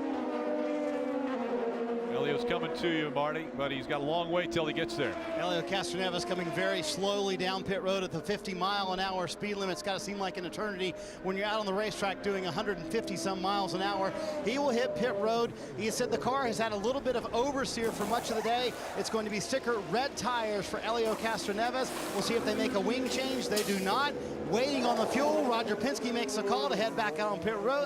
Elio's coming to you, Marty, but he's got a long way till he gets there. Elio Castroneves coming very slowly down pit road at the 50-mile-an-hour speed limit. It's got to seem like an eternity when you're out on the racetrack doing 150-some miles an hour. He will hit pit road. He said the car has had a little bit of oversteer for much of the day. It's going to be sticker red tires for Elio Castroneves. We'll see if they make a wing change. They do not. Waiting on the fuel. Roger Penske makes a call to head back out on pit road,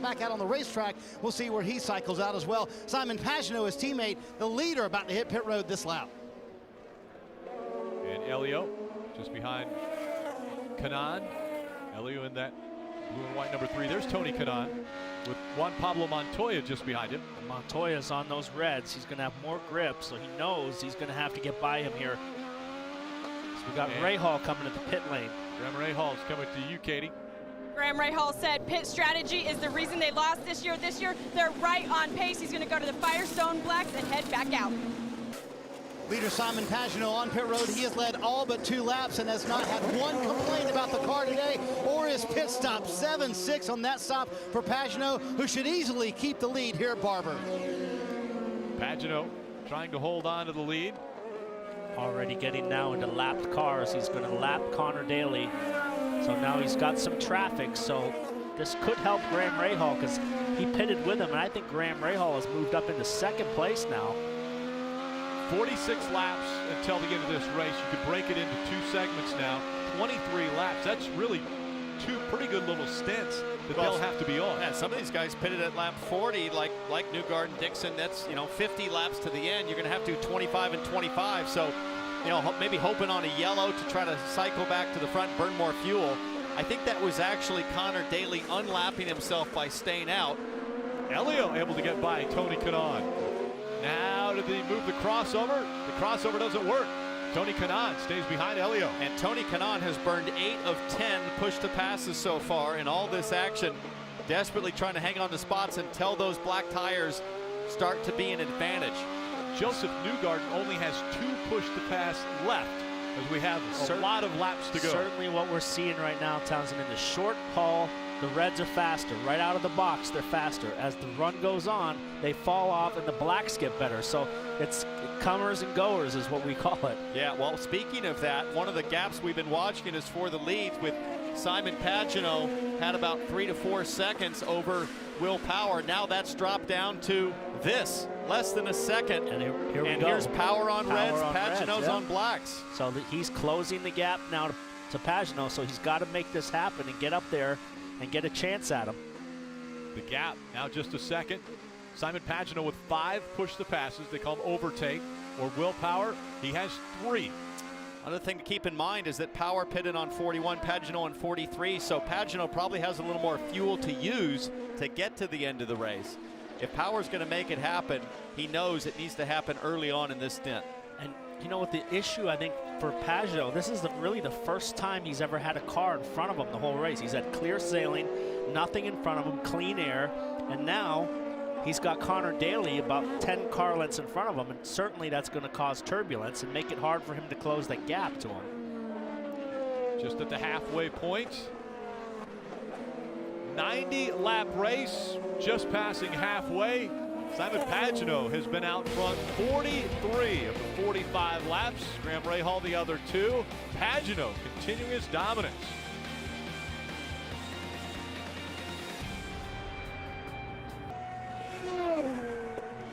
back out on the racetrack. We'll see where he cycles out as well. Simon Pagenaud, his teammate, the leader, about to hit pit road this lap. And Elio just behind Kanaan. Elio in that blue and white number 3. There's Tony Kanaan with Juan Pablo Montoya just behind him. And Montoya's on those reds. He's going to have more grip, so he knows he's going to have to get by him here. So we got Ray Hall coming to the pit lane. Graham Ray Hall is coming to you, Katie. Graham Ray Hall said pit strategy is the reason they lost this year. This year, they're right on pace. He's going to go to the Firestone Blacks and head back out. Leader Simon Pagenaud on pit road. He has led all but 2 laps and has not had one complaint about the car today or his pit stop. 7-6 on that stop for Pagenaud, who should easily keep the lead here at Barber. Pagenaud trying to hold on to the lead. Already getting now into lapped cars. He's going to lap Connor Daly. So now he's got some traffic. So this could help Graham Rahal because he pitted with him. And I think Graham Rahal has moved up into 2nd place now. 46 laps until the end of this race. You could break it into 2 segments now. 23 laps. That's really 2 pretty good little stints that they'll have to be on. Yeah, some of these guys pitted at lap 40, like Newgarden, Dixon. That's 50 laps to the end. You're going to have to do 25 and 25. So, maybe hoping on a yellow to try to cycle back to the front, and burn more fuel. I think that was actually Connor Daly unlapping himself by staying out. Elio able to get by Tony Kanaan. Now did they move the crossover? The crossover doesn't work. Tony Kanaan stays behind Elio. And Tony Kanaan has burned 8 of 10 push-to-passes so far in all this action, desperately trying to hang on to spots until those black tires start to be an advantage. Joseph Newgarden only has 2 push-to-pass left as we have a lot of laps to go. Certainly what we're seeing right now, Townsend, in the short haul, the reds are faster. Right out of the box, they're faster. As the run goes on, they fall off and the blacks get better. So it's comers and goers is what we call it. Yeah, well, speaking of that, one of the gaps we've been watching is for the leads with Simon Pagenaud had about 3 to 4 seconds over Will Power. Now that's dropped down to this, less than a second. And here we go. Here's Power on reds, Pagenaud's on blacks. So he's closing the gap now to Pagenaud, so he's got to make this happen and get up there and get a chance at him. The gap now just a second. Simon Pagenaud with 5 push-to-passes. They call them overtake. Or Will Power, he has 3. Another thing to keep in mind is that Power pitted on 41, Pagenaud on 43, so Pagenaud probably has a little more fuel to use to get to the end of the race. If Power's going to make it happen, he knows it needs to happen early on in this stint. And you know what the issue, I think, for Pagenaud, this is really the first time he's ever had a car in front of him the whole race. He's had clear sailing, nothing in front of him, clean air, and now He's got Connor Daly about 10 car lengths in front of him, and certainly that's going to cause turbulence and make it hard for him to close that gap to him. Just at the halfway point. 90-lap race, just passing halfway. Simon Pagenaud has been out front 43 of the 45 laps. Graham Rahal the other 2. Pagenaud continuing his dominance.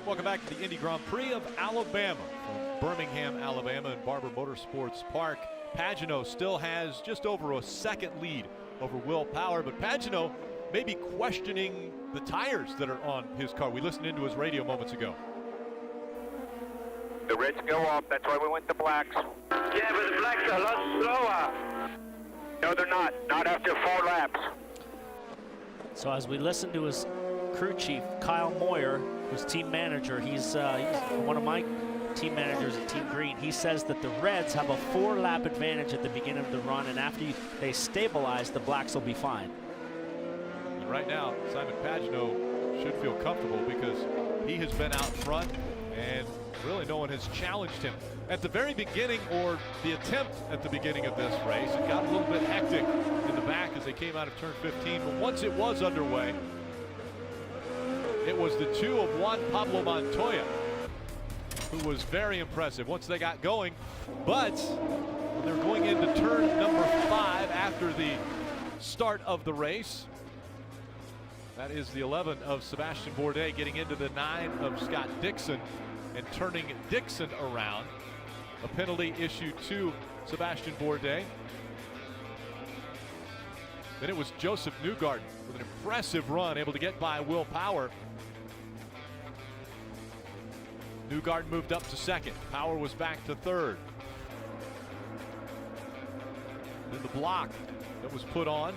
Welcome back to the Indy Grand Prix of Alabama from Birmingham, Alabama, and Barber Motorsports Park. Pagenaud still has just over a second lead over Will Power, but Pagenaud may be questioning the tires that are on his car. We listened into his radio moments ago. The reds go off, that's why we went to blacks. Yeah, but the blacks are a lot slower. No, they're not. Not after 4 laps. So as we listen to his crew chief, Kyle Moyer, who's team manager, he's one of my team managers at Team Green. He says that the Reds have a 4-lap advantage at the beginning of the run, and after they stabilize, the blacks will be fine. And right now, Simon Pagenaud should feel comfortable because he has been out front and really no one has challenged him. At the very beginning, or the attempt at the beginning of this race, it got a little bit hectic in the back as they came out of turn 15, but once it was underway, it was the 2 of Juan Pablo Montoya who was very impressive once they got going. But when they were going into turn number 5 after the start of the race, that is the 11 of Sebastian Bourdais getting into the 9 of Scott Dixon and turning Dixon around. A penalty issued to Sebastian Bourdais. Then it was Joseph Newgarden with an impressive run, able to get by Will Power. Newgarden moved up to 2nd. Power was back to 3rd. Then the block that was put on.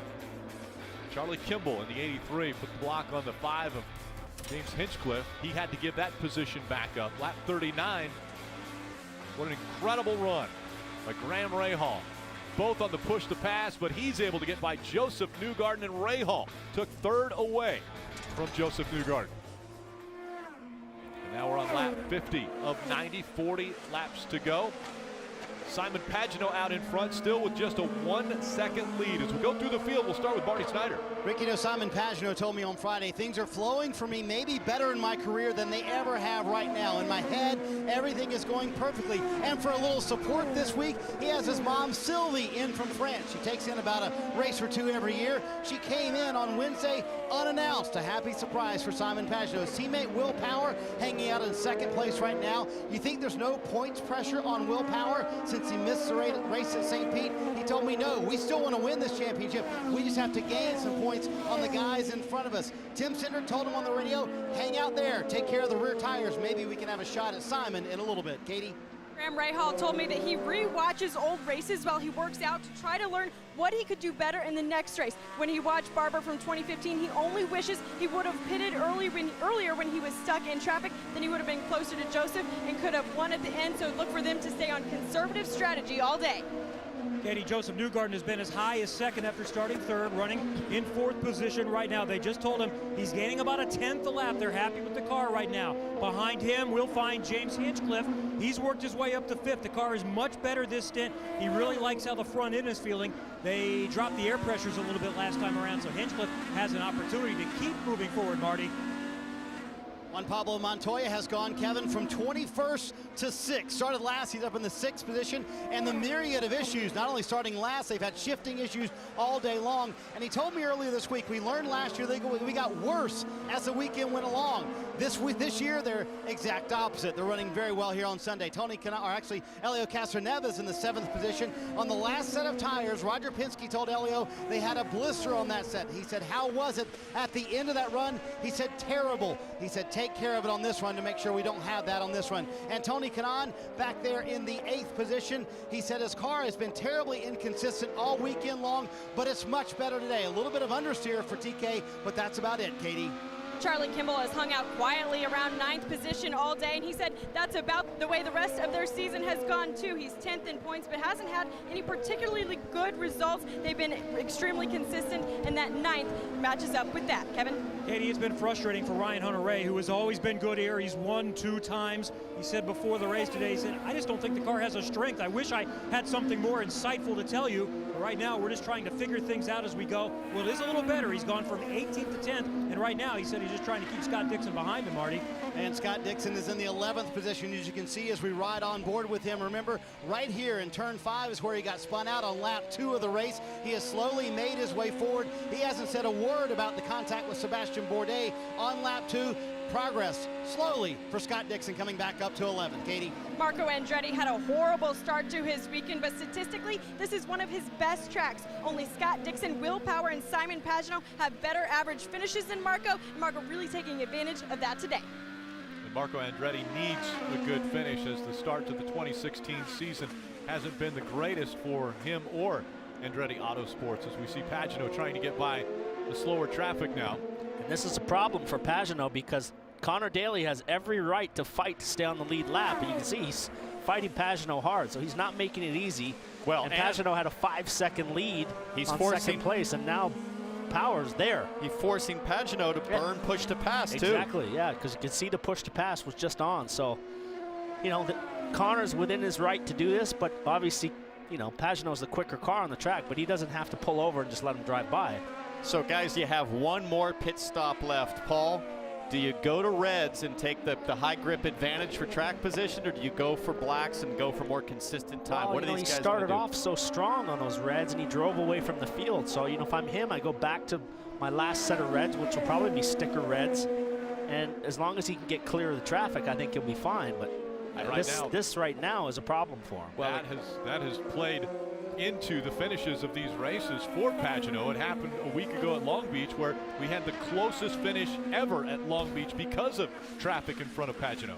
Charlie Kimball in the 83 put the block on the 5 of James Hinchcliffe. He had to give that position back up. Lap 39. What an incredible run by Graham Rahal. Both on the push to pass, but he's able to get by Joseph Newgarden, and Rahal took 3rd away from Joseph Newgarden. And now we're on lap 50 of 90, 40 laps to go. Simon Pagenaud out in front, still with just a 1-second lead. As we go through the field, we'll start with Barney Snyder. Rick, you know, Simon Pagenaud told me on Friday, things are flowing for me maybe better in my career than they ever have right now. In my head, everything is going perfectly. And for a little support this week, he has his mom, Sylvie, in from France. She takes in about a race or 2 every year. She came in on Wednesday unannounced. A happy surprise for Simon Pagenaud. His teammate Will Power hanging out in 2nd place right now. You think there's no points pressure on Will Power since he missed the race at St. Pete? He told me no, we still want to win this championship. We just have to gain some points on the guys in front of us. Tim Cindric told him on the radio, hang out there, take care of the rear tires. Maybe we can have a shot at Simon in a little bit. Katie? Graham Rahal told me that he re-watches old races while he works out to try to learn what he could do better in the next race. When he watched Barber from 2015, he only wishes he would have pitted earlier when he was stuck in traffic. Then he would have been closer to Joseph and could have won at the end. So look for them to stay on conservative strategy all day. Katie, Joseph Newgarden has been as high as 2nd after starting 3rd, running in 4th position right now. They just told him he's gaining about a 10th a lap. They're happy with the car right now. Behind him, we'll find James Hinchcliffe. He's worked his way up to 5th. The car is much better this stint. He really likes how the front end is feeling. They dropped the air pressures a little bit last time around, so Hinchcliffe has an opportunity to keep moving forward, Marty. Juan Pablo Montoya has gone, Kevin, from 21st to 6th. Started last, he's up in the 6th position, and the myriad of issues, not only starting last, they've had shifting issues all day long. And he told me earlier this week, we learned last year we got worse as the weekend went along. This year, they're exact opposite. They're running very well here on Sunday. Elio Castroneves in the 7th position. On the last set of tires, Roger Penske told Elio they had a blister on that set. He said, how was it at the end of that run? He said, terrible. He said, take care of it on this run to make sure we don't have that on this run. And Tony Kanaan back there in the 8th position. He said his car has been terribly inconsistent all weekend long, but it's much better today. A little bit of understeer for TK, but that's about it, Katie. Charlie Kimball has hung out quietly around 9th position all day, and he said that's about the way the rest of their season has gone too. He's 10th in points, but hasn't had any particularly good results. They've been extremely consistent, and that 9th matches up with that. Kevin? Katie, it's been frustrating for Ryan Hunter-Reay, who has always been good here. He's won 2 times. He said before the race today, he said, I just don't think the car has a strength. I wish I had something more insightful to tell you. But right now, we're just trying to figure things out as we go. Well, it is a little better. He's gone from 18th to 10th, and right now, he said he's just trying to keep Scott Dixon behind him, Marty. And Scott Dixon is in the 11th position, as you can see, as we ride on board with him. Remember, right here in turn 5 is where he got spun out on lap 2 of the race. He has slowly made his way forward. He hasn't said a word about the contact with Sebastian Bourdais on lap 2. Progress slowly for Scott Dixon coming back up to 11th. Katie? Marco Andretti had a horrible start to his weekend, but statistically, this is one of his best tracks. Only Scott Dixon, Will Power, and Simon Pagenaud have better average finishes than Marco, and Marco really taking advantage of that today. And Marco Andretti needs a good finish, as the start to the 2016 season hasn't been the greatest for him or Andretti Autosports, as we see Pagenaud trying to get by the slower traffic now. And this is a problem for Pagenaud, because Connor Daly has every right to fight to stay on the lead lap, and you can see he's fighting Pagenaud hard, so he's not making it easy. Well, and Pagenaud had a 5-second lead. He's on second place, and now Power's there. He's forcing Pagenaud to burn push to pass too. Exactly, yeah, because you can see the push to pass was just on. So, you know, Connor's within his right to do this, but obviously, you know, Pagenaud's the quicker car on the track, but he doesn't have to pull over and just let him drive by. So guys, you have one more pit stop left. Paul, do you go to reds and take the high grip advantage for track position, or do you go for blacks and go for more consistent time? Well, what are these guys he started off so strong on those reds, and he drove away from the field. So, you know, if I'm him, I go back to my last set of reds, which will probably be sticker reds. And as long as he can get clear of the traffic, I think he'll be fine. But this right now is a problem for him. Well, that has played into the finishes of these races for Pagenaud. It happened a week ago at Long Beach, where we had the closest finish ever at Long Beach because of traffic in front of Pagenaud.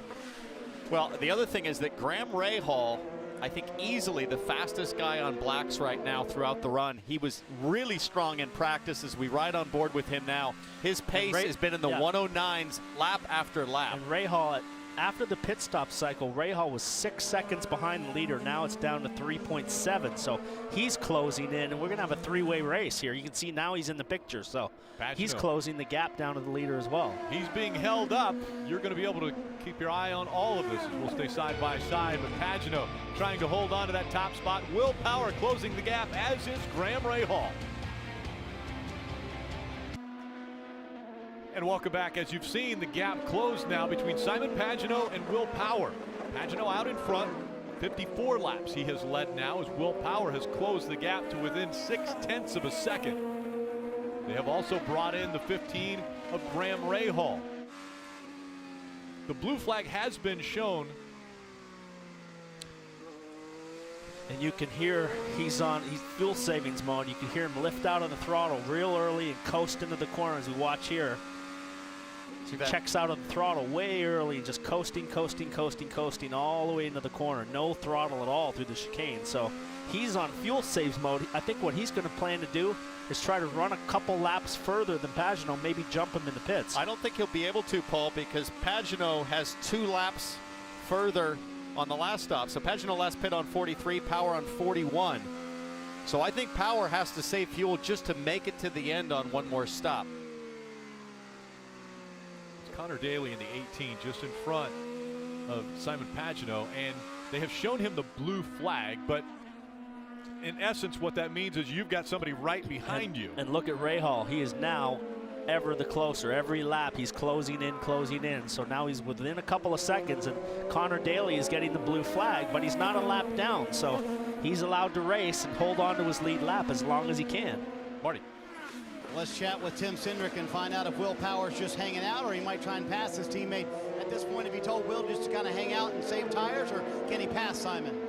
Well, the other thing is that Graham Rahal, I think easily the fastest guy on blacks right now throughout the run. He was really strong in practice. As we ride on board with him now, his pace has been in the 109s lap after lap. And Rahal, after the pit stop cycle, Rahal was 6 seconds behind the leader. Now it's down to 3.7, so he's closing in, and we're going to have a 3-way race here. You can see now he's in the picture, so he's closing the gap down to the leader as well. He's being held up. You're going to be able to keep your eye on all of this as we'll stay side by side, but Pagenaud trying to hold on to that top spot. Will Power closing the gap, as is Graham Rahal. And welcome back. As you've seen, the gap closed now between Simon Pagenaud and Will Power. Pagenaud out in front, 54 laps he has led now, as Will Power has closed the gap to within 0.6 of a second. They have also brought in the 15 of Graham Rahal. The blue flag has been shown. And you can hear he's fuel savings mode. You can hear him lift out on the throttle real early and coast into the corner as we watch here. So he checks out on the throttle way early, just coasting all the way into the corner. No throttle at all through the chicane. So he's on fuel saves mode. I think what he's going to plan to do is try to run a couple laps further than Pagenaud, maybe jump him in the pits. I don't think he'll be able to, Paul, because Pagenaud has 2 laps further on the last stop. So Pagenaud last pit on 43, Power on 41. So I think Power has to save fuel just to make it to the end on one more stop. Connor Daly in the 18, just in front of Simon Pagenaud, and they have shown him the blue flag, but in essence what that means is you've got somebody right behind you. And look at Rahal. He is now ever the closer. Every lap he's closing in. So now he's within a couple of seconds, and Connor Daly is getting the blue flag, but he's not a lap down, so he's allowed to race and hold on to his lead lap as long as he can. Marty. Let's chat with Tim Cindric and find out if Will Power's just hanging out, or he might try and pass his teammate. At this point, if he told Will just to kind of hang out and save tires, or can he pass Simon?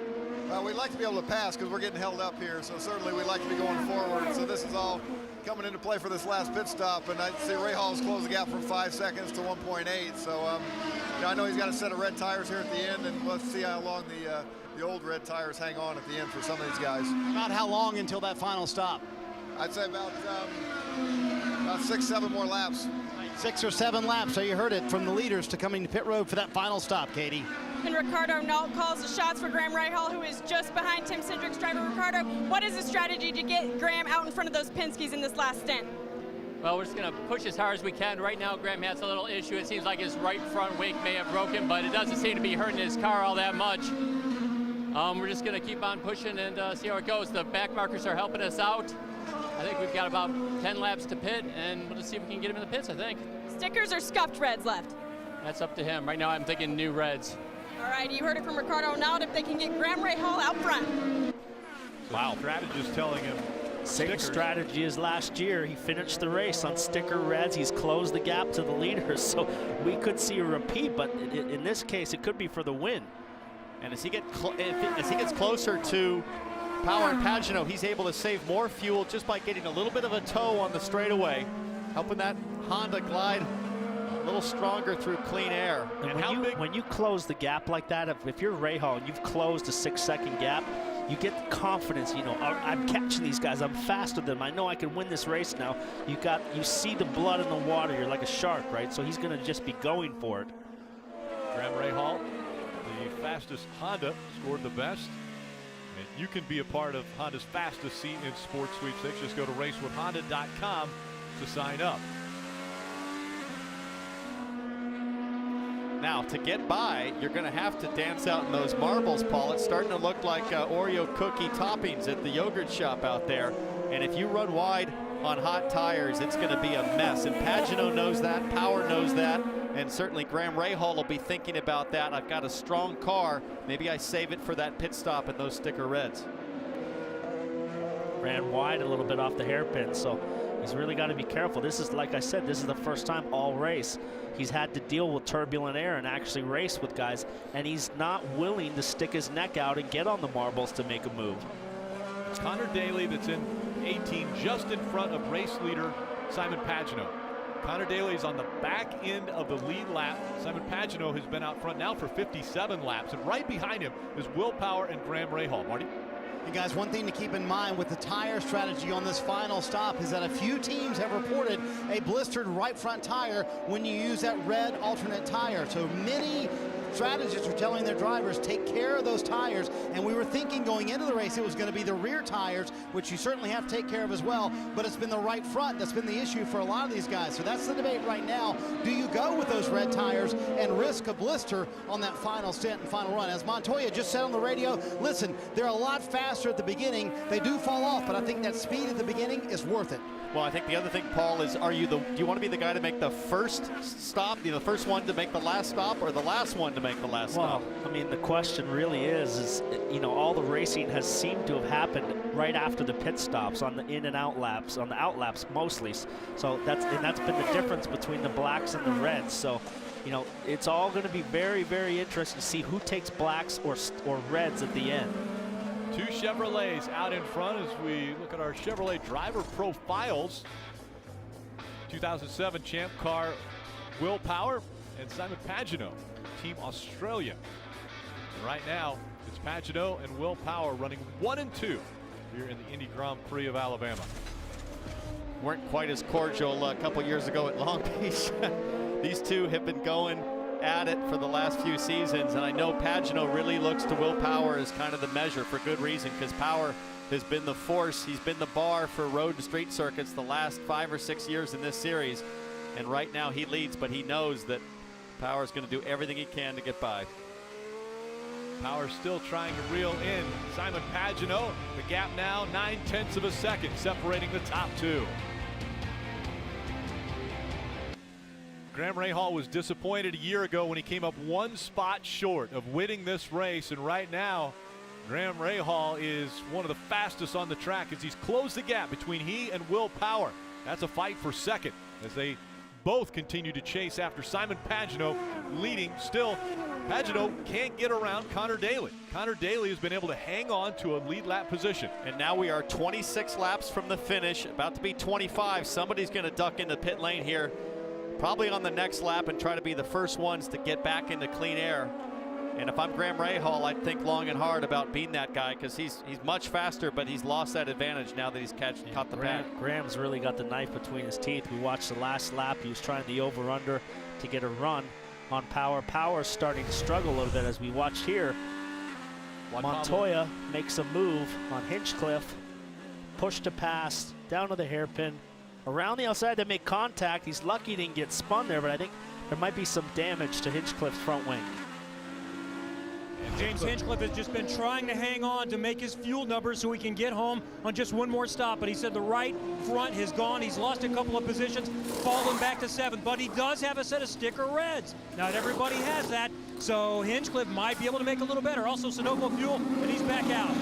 Well, we'd like to be able to pass because we're getting held up here, so certainly we'd like to be going forward. So this is all coming into play for this last pit stop, and I see Rahal's closed the gap from 5 seconds to 1.8. So you know, I know he's got a set of red tires here at the end, and let's see how long the old red tires hang on at the end for some of these guys. About how long until that final stop? I'd say about 6-7 more laps. 6 or 7 laps, so you heard it from the leaders to coming to pit road for that final stop, Katie. And Ricardo Nault calls the shots for Graham Rahal, who is just behind Tim Cindric's driver. Ricardo, what is the strategy to get Graham out in front of those Penskes in this last stint? Well, we're just going to push as hard as we can. Right now, Graham has a little issue. It seems like his right front wing may have broken, but it doesn't seem to be hurting his car all that much. We're just going to keep on pushing and see how it goes. The back markers are helping us out. I think we've got about 10 laps to pit, and we'll just see if we can get him in the pits, I think. Stickers or scuffed reds left? That's up to him. Right now, I'm thinking new reds. All right, you heard it from Ricardo Nault, if they can get Graham Rahal out front. Wow. Strategist telling him. Same strategy as last year. He finished the race on sticker reds. He's closed the gap to the leaders, so we could see a repeat, but in this case, it could be for the win. And as he gets closer to Power and Pagano, he's able to save more fuel just by getting a little bit of a toe on the straightaway, helping that Honda glide a little stronger through clean air. And when you close the gap like that, if you're Rahal and you've closed a 6-second gap, you get confidence. You know, I'm catching these guys. I'm faster than them. I know I can win this race now. You see the blood in the water. You're like a shark, right? So he's going to just be going for it. Graham Rahal, the fastest Honda, scored the best. And you can be a part of Honda's fastest seat in sports sweepstakes. Just go to racewithhonda.com to sign up. Now, to get by, you're going to have to dance out in those marbles, Paul. It's starting to look like Oreo cookie toppings at the yogurt shop out there. And if you run wide on hot tires, it's going to be a mess. And Pagano knows that, Power knows that, and certainly Graham Rahal will be thinking about that. I've got a strong car. Maybe I save it for that pit stop and those sticker reds. Ran wide a little bit off the hairpin, so he's really got to be careful. This is, like I said, this is the first time all race he's had to deal with turbulent air and actually race with guys, and he's not willing to stick his neck out and get on the marbles to make a move. It's Connor Daly that's in 18, just in front of race leader Simon Pagano. Connor Daly is on the back end of the lead lap. Simon Pagano has been out front now for 57 laps, and right behind him is Will Power and Graham Rahal. Marty? And guys, one thing to keep in mind with the tire strategy on this final stop is that a few teams have reported a blistered right front tire when you use that red alternate tire. So many strategists are telling their drivers, take care of those tires. And we were thinking going into the race it was going to be the rear tires, which you certainly have to take care of as well, but it's been the right front that's been the issue for a lot of these guys. So that's the debate right now. Do you go with those red tires and risk a blister on that final stint and final run? As Montoya just said on the radio, listen, they're a lot faster at the beginning. They do fall off, but I think that speed at the beginning is worth it. Well, I think the other thing, Paul, is do you want to be the guy to make the first stop, the first one to make the last stop, or the last one to make the last stop? I mean, the question really is, all the racing has seemed to have happened right after the pit stops on the in and out laps, on the out laps mostly. So that's been the difference between the blacks and the reds. So, it's all going to be very, very interesting to see who takes blacks or reds at the end. Two Chevrolets out in front as we look at our Chevrolet driver profiles. 2007 champ car Will Power and Simon Pagano, Team Australia. And right now, it's Pagano and Will Power running 1 and 2 here in the Indy Grand Prix of Alabama. Weren't quite as cordial a couple years ago at Long Beach. These two have been going at it for the last few seasons, and I know Pagano really looks to Will Power as kind of the measure, for good reason, because Power has been the force. He's been the bar for road and street circuits the last 5 or 6 years in this series, and right now he leads, but he knows that Power's going to do everything he can to get by. Power still trying to reel in Simon Pagano. The gap now 9/10 of a second separating the top two. Graham Rahal was disappointed a year ago when he came up 1 spot short of winning this race, and right now Graham Rahal is one of the fastest on the track as he's closed the gap between he and Will Power. That's a fight for second as they both continue to chase after Simon Pagano leading. Still, Pagano can't get around Connor Daly. Connor Daly has been able to hang on to a lead lap position. And now we are 26 laps from the finish, about to be 25. Somebody's going to duck into pit lane here, probably on the next lap, and try to be the first ones to get back into clean air. And if I'm Graham Rahal, I'd think long and hard about being that guy, because he's much faster, but he's lost that advantage now that he's caught the pack. Graham's really got the knife between his teeth. We watched the last lap. He was trying the over-under to get a run on Power. Power's starting to struggle a little bit, as we watch here. Montoya makes a move on Hinchcliffe. Push to pass, down to the hairpin. Around the outside, they make contact. He's lucky he didn't get spun there, but I think there might be some damage to Hinchcliffe's front wing. James Hinchcliffe has just been trying to hang on to make his fuel numbers so he can get home on just one more stop. But he said the right front has gone. He's lost a couple of positions, fallen back to 7th. But he does have a set of sticker reds. Not everybody has that. So Hinchcliffe might be able to make a little better. Also Sunoco fuel, and he's back out.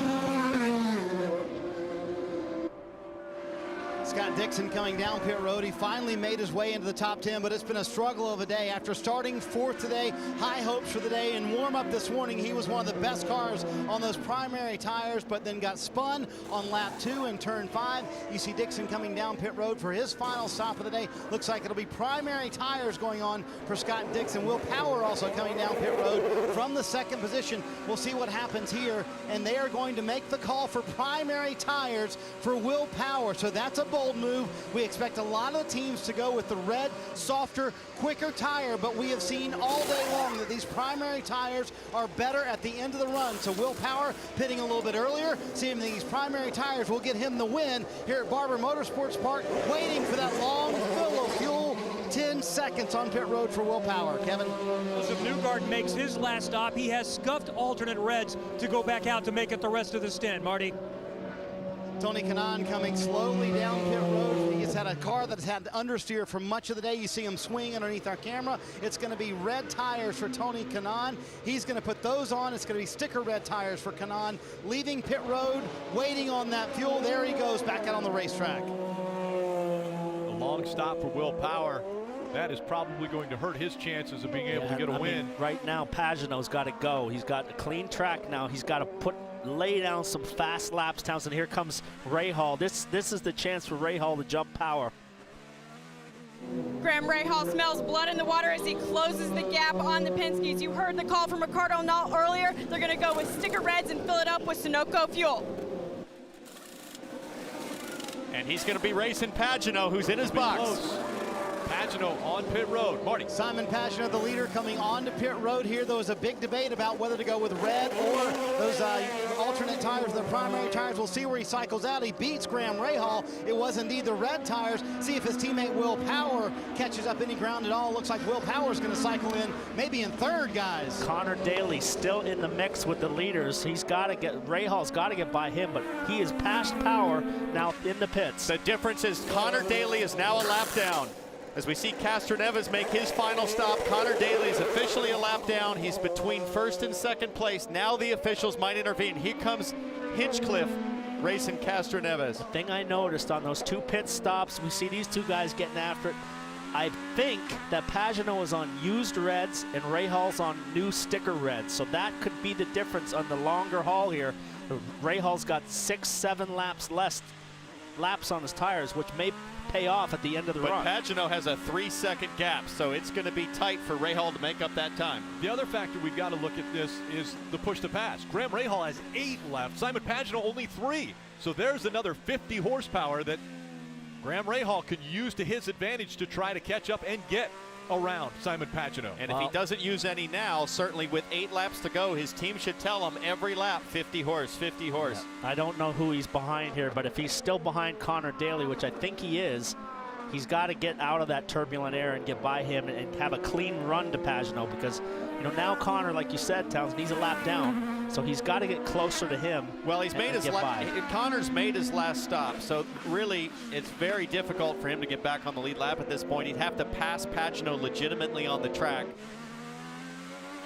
Scott Dixon coming down pit road. He finally made his way into the top 10, but it's been a struggle of a day. After starting 4th today, high hopes for the day. In warm-up this morning, he was one of the best cars on those primary tires, but then got spun on lap 2 in turn 5. You see Dixon coming down pit road for his final stop of the day. Looks like it'll be primary tires going on for Scott Dixon. Will Power also coming down pit road from the 2nd position. We'll see what happens here, and they are going to make the call for primary tires for Will Power. So that's a bold move. We expect a lot of the teams to go with the red, softer, quicker tire, but we have seen all day long that these primary tires are better at the end of the run. So Will Power pitting a little bit earlier, seeing these primary tires will get him the win here at Barber Motorsports Park, waiting for that long fill of fuel. 10 seconds on pit road for Will Power. Kevin? Joseph Newgarden makes his last stop. He has scuffed alternate reds to go back out to make it the rest of the stint. Marty? Tony Kanaan coming slowly down pit road. He's had a car that's had understeer for much of the day. You see him swing underneath our camera. It's going to be red tires for Tony Kanaan. He's going to put those on. It's going to be sticker red tires for Kanaan. Leaving pit road, waiting on that fuel. There he goes back out on the racetrack. A long stop for Will Power. That is probably going to hurt his chances of being able to get a win. Right now, Pagano's got to go. He's got a clean track now. He's got to lay down some fast laps, Townsend. Here comes Rahal. This is the chance for Rahal to jump Power. Graham Rahal smells blood in the water as he closes the gap on the Penske's. You heard the call from Ricardo Nall earlier. They're going to go with sticker reds and fill it up with Sunoco fuel. And he's going to be racing Pagano, who's in his box. Close. Pagano on pit road. Marty. Simon Pagano, the leader, coming onto pit road here. There was a big debate about whether to go with red or those alternate tires, the primary tires. We'll see where he cycles out. He beats Graham Rahal. It was indeed the red tires. See if his teammate Will Power catches up any ground at all. Looks like Will Power's going to cycle in, maybe in 3rd, guys. Connor Daly still in the mix with the leaders. He's got to get, Rahal's got to get by him, but he is past Power now in the pits. The difference is Connor Daly is now a lap down. As we see Castroneves make his final stop, Connor Daly is officially a lap down. He's between 1st and 2nd place. Now the officials might intervene. Here comes Hinchcliffe racing Castroneves. The thing I noticed on those 2 pit stops, we see these 2 guys getting after it. I think that Pagano is on used reds and Rahal's on new sticker reds. So that could be the difference on the longer haul here. Rahal's got 6-7 laps on his tires, which may pay off at the end of the run. But Pagano has a 3-second gap, so it's going to be tight for Rahal to make up that time. The other factor we've got to look at this is the push to pass. Graham Rahal has 8 left. Simon Pagano only 3. So there's another 50 horsepower that Graham Rahal could use to his advantage to try to catch up and get around Simon Pagano. And if he doesn't use any now, certainly with 8 laps to go, his team should tell him every lap 50 horse, 50 horse. I don't know who he's behind here, but if he's still behind Connor Daly, which I think he is, he's got to get out of that turbulent air and get by him and have a clean run to Pagano, because now Connor, like you said, Townsend, he's a lap down, so he's got to get closer to him. Well, he's made his Connor's made his last stop, so really it's very difficult for him to get back on the lead lap at this point. He'd have to pass Pagano legitimately on the track.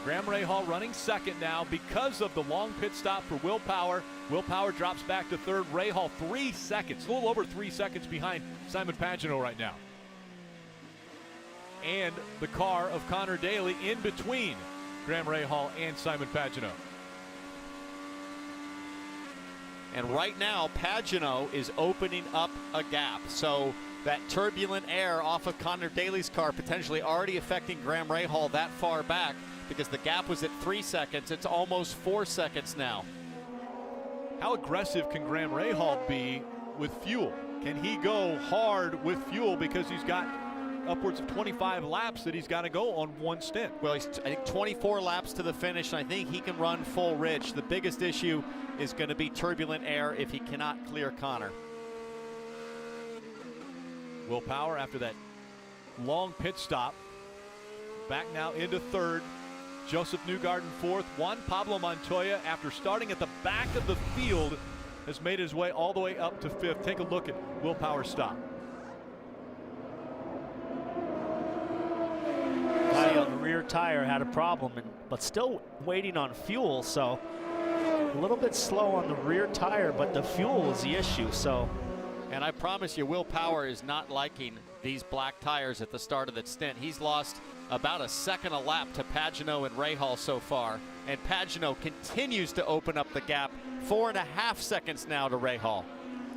Graham Rahal running 2nd now because of the long pit stop for Will Power. Will Power drops back to 3rd. Rahal 3 seconds, a little over 3 seconds behind Simon Pagano right now. And the car of Connor Daly in between Graham Rahal and Simon Pagano. And right now, Pagano is opening up a gap. So that turbulent air off of Connor Daly's car potentially already affecting Graham Rahal that far back. because the gap was at 3 seconds. It's almost 4 seconds now. How aggressive can Graham Rahal be with fuel? Can he go hard with fuel because he's got upwards of 25 laps that he's got to go on one stint? Well, he's I think 24 laps to the finish, and I think he can run full rich. The biggest issue is going to be turbulent air if he cannot clear Connor. Will Power, after that long pit stop, back now into third. Joseph Newgarden fourth. Juan Pablo Montoya, after starting at the back of the field, has made his way all the way up to fifth. Take a look at Will Power's stop. Guy on the rear tire had a problem, but still waiting on fuel, so a little bit slow on the rear tire, but the fuel is the issue. So, and I promise you, Will Power is not liking these black tires at the start of the stint. He's lost about a second a lap to Pagenaud and Rahal so far, and Pagenaud continues to open up the gap. 4.5 seconds now to Rahal.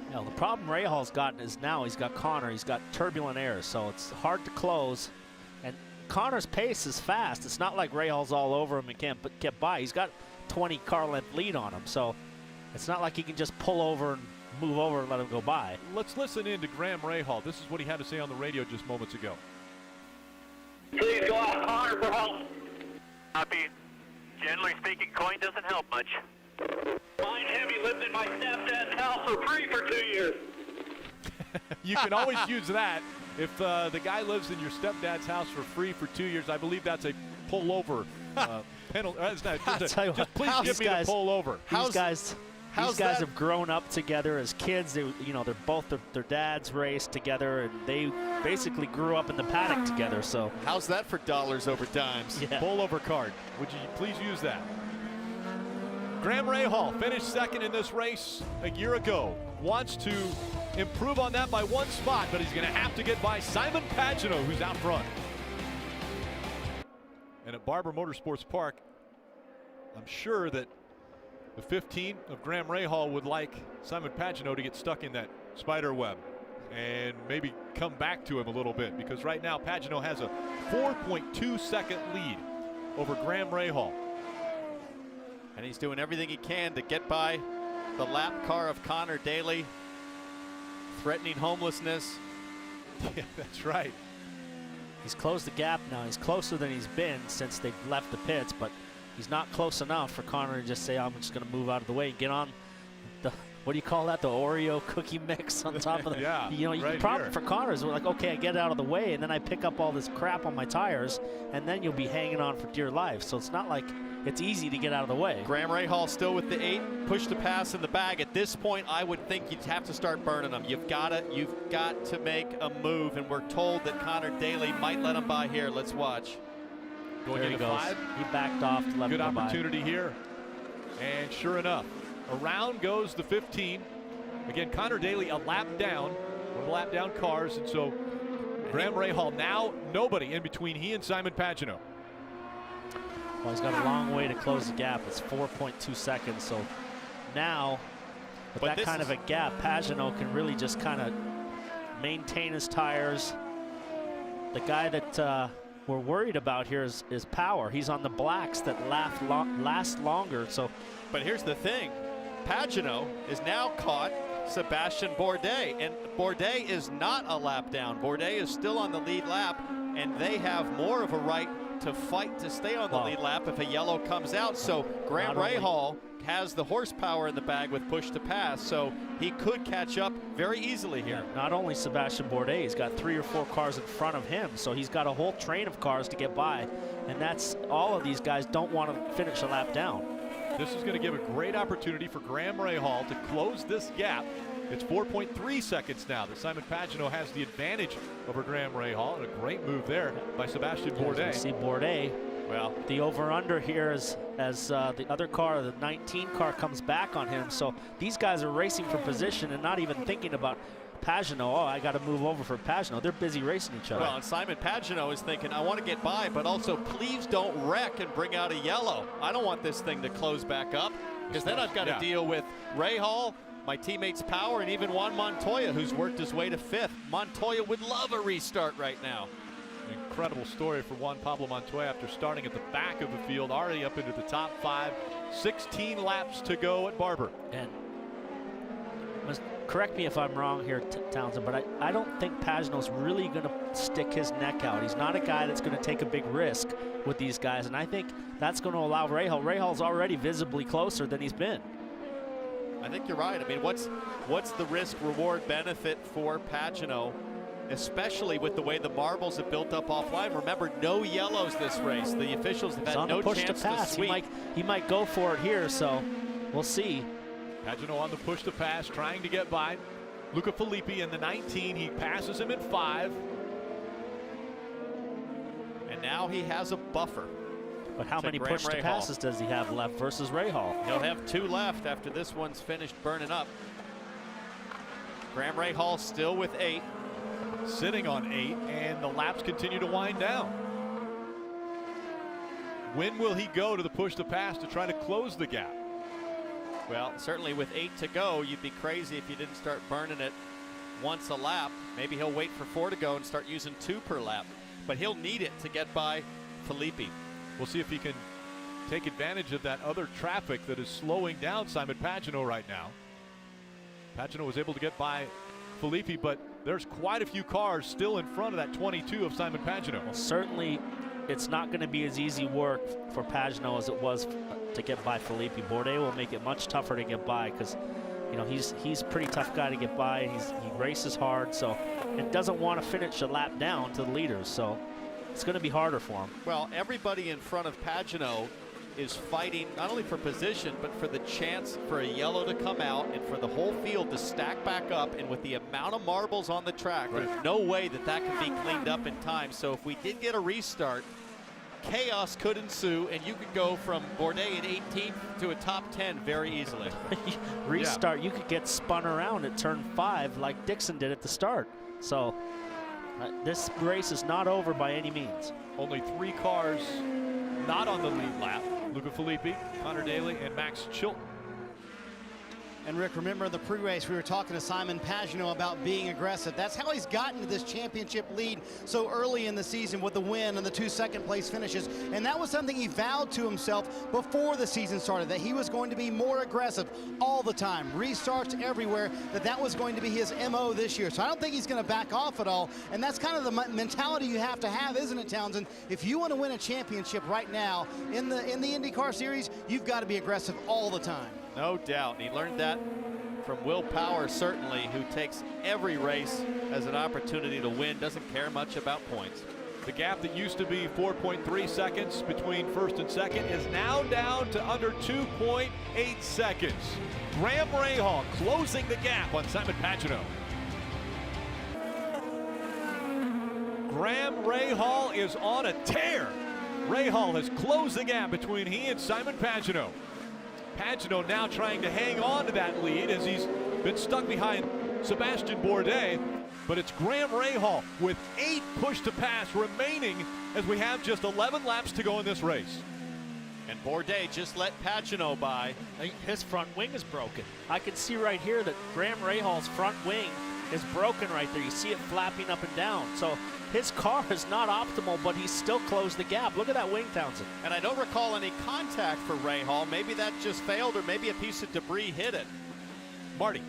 You know, the problem Rahal's gotten is now he's got Connor, he's got turbulent air, so it's hard to close. And Connor's pace is fast. It's not like Rahal's all over him and can't get by. He's got 20 car length lead on him, so it's not like he can just pull over and move over and let him go by. Let's listen in to Graham Rahal. This is what he had to say on the radio just moments ago. Please go out, Connor, for help. Copy. Generally speaking, coin doesn't help much. Mine heavy lived in my stepdad's house for free for 2 years. You can always use that. If the guy lives in your stepdad's house for free for 2 years, I believe that's a pullover penalty. Just please give me the pullover. These guys have grown up together as kids. They, you know, they're both their dads raced together, and they basically grew up in the paddock together. So how's that for dollars over dimes? Yeah. Pullover card. Would you please use that? Graham Rahal finished second in this race a year ago. Wants to improve on that by 1 spot, but he's going to have to get by Simon Pagenaud, who's out front. And at Barber Motorsports Park, I'm sure that the 15 of Graham Rahal would like Simon Pagenaud to get stuck in that spider web and maybe come back to him a little bit, because right now Pagenaud has a 4.2 second lead over Graham Rahal. And he's doing everything he can to get by the lap car of Connor Daly, threatening homelessness. Yeah, that's right. He's closed the gap now. He's closer than he's been since they've left the pits, but he's not close enough for Connor to just say, I'm just going to move out of the way and get on the, what do you call that, the Oreo cookie mix on top of the, yeah, you know, right the problem here for Connor is, we're like, okay, I get out of the way, and then I pick up all this crap on my tires, and then you'll be hanging on for dear life. So it's not like it's easy to get out of the way. Graham Rahal still with the 8, push to pass in the bag. At this point, I would think you'd have to start burning them. You've got to make a move, and we're told that Connor Daly might let him by here. Let's watch. Going into 5. He backed off to let Good him go opportunity by here. And sure enough, around goes the 15. Again, Connor Daly a lap down, one lap down cars, and so Graham Rahal now nobody in between he and Simon Pagenaud. Well, he's got a long way to close the gap. It's 4.2 seconds. So now, with that kind of a gap, Pagenaud can really just kind of maintain his tires. The guy that we're worried about here is Power. He's on the blacks that last longer. So, but here's the thing. Pagenaud is now caught Sebastian Bourdais, and Bourdais is not a lap down. Bourdais is still on the lead lap, and they have more of a right to fight to stay on the lead lap if a yellow comes out. So Graham Rahal has the horsepower in the bag with push to pass, so he could catch up very easily here. Yeah, not only Sebastian Bourdais, he's got 3 or 4 cars in front of him, so he's got a whole train of cars to get by, and that's all of these guys don't want to finish a lap down. This is going to give a great opportunity for Graham Rahal to close this gap. It's 4.3 seconds now that Simon Pagenaud has the advantage over Graham Rahal, and a great move there by Sebastian Bourdais. See Bourdais. Well, the over-under here is as the other car, the 19 car, comes back on him. So these guys are racing for position and not even thinking about Pagenaud. Oh, I got to move over for Pagenaud. They're busy racing each other. Well, and Simon Pagenaud is thinking, I want to get by, but also please don't wreck and bring out a yellow. I don't want this thing to close back up, because then I've got to deal with Rahal, my teammates Power, and even Juan Montoya, who's worked his way to 5th. Montoya would love a restart right now. Incredible story for Juan Pablo Montoya after starting at the back of the field, already up into the top 5. 16 laps to go at Barber. And correct me if I'm wrong here, Townsend, but I don't think Pagenaud's really going to stick his neck out. He's not a guy that's going to take a big risk with these guys, and I think that's going to allow Rahal. Rahal's already visibly closer than he's been. I think you're right. I mean, what's the risk-reward benefit for Pagenaud, especially with the way the marbles have built up offline? Remember, no yellows this race. The officials have had no chance to sweep. He might go for it here, so we'll see. Pagenaud on the push to pass, trying to get by Luca Filippi in the 19. He passes him at 5. And now he has a buffer. But how many push to passes does he have left versus Rahal? He'll have 2 left after this one's finished burning up. Graham Rahal still with 8. Sitting on 8, and the laps continue to wind down. When will he go to the push to pass to try to close the gap? Well, certainly with 8 to go, you'd be crazy if you didn't start burning it once a lap. Maybe he'll wait for 4 to go and start using 2 per lap. But he'll need it to get by Filippi. We'll see if he can take advantage of that other traffic that is slowing down Simon Pagenaud right now. Pagenaud was able to get by Filippi, but there's quite a few cars still in front of that 22 of Simon Pagenaud. Well, certainly it's not going to be as easy work for Pagenaud as it was to get by Filippi. Bourdais will make it much tougher to get by because, you know, he's a pretty tough guy to get by, and he races hard, so, and doesn't want to finish a lap down to the leaders, so it's going to be harder for him. Well, everybody in front of Pagenaud is fighting not only for position, but for the chance for a yellow to come out and for the whole field to stack back up. And with the amount of marbles on the track, there's no way that can be cleaned up in time. So if we did get a restart, chaos could ensue, and you could go from Bourdais at 18th to a top 10 very easily. Restart, you could get spun around at turn 5 like Dixon did at the start. So this race is not over by any means. Only 3 cars not on the lead lap. Luca Filippi, Connor Daly, and Max Chilton. And Rick, remember the pre-race, we were talking to Simon Pagenaud about being aggressive. That's how he's gotten to this championship lead so early in the season with the win and the 2 second-place finishes. And that was something he vowed to himself before the season started, that he was going to be more aggressive all the time. Restarts everywhere, that was going to be his MO this year. So I don't think he's going to back off at all. And that's kind of the mentality you have to have, isn't it, Townsend? If you want to win a championship right now in the IndyCar Series, you've got to be aggressive all the time. No doubt. He learned that from Will Power, certainly, who takes every race as an opportunity to win, doesn't care much about points. The gap that used to be 4.3 seconds between first and second is now down to under 2.8 seconds. Graham Rahal closing the gap on Simon Pagenaud. Graham Rahal is on a tear. Rahal has closed the gap between he and Simon Pagenaud. Pagenaud now trying to hang on to that lead as he's been stuck behind Sebastian Bourdais, but it's Graham Rahal with 8 push to pass remaining as we have just 11 laps to go in this race. And Bourdais just let Pagenaud by. His front wing is broken. I can see right here that Graham Rahal's front wing is broken right there. You see it flapping up and down. So his car is not optimal, but he's still closed the gap. Look at that wing, Townsend. And I don't recall any contact for Rahal. Maybe that just failed, or maybe a piece of debris hit it. Marty.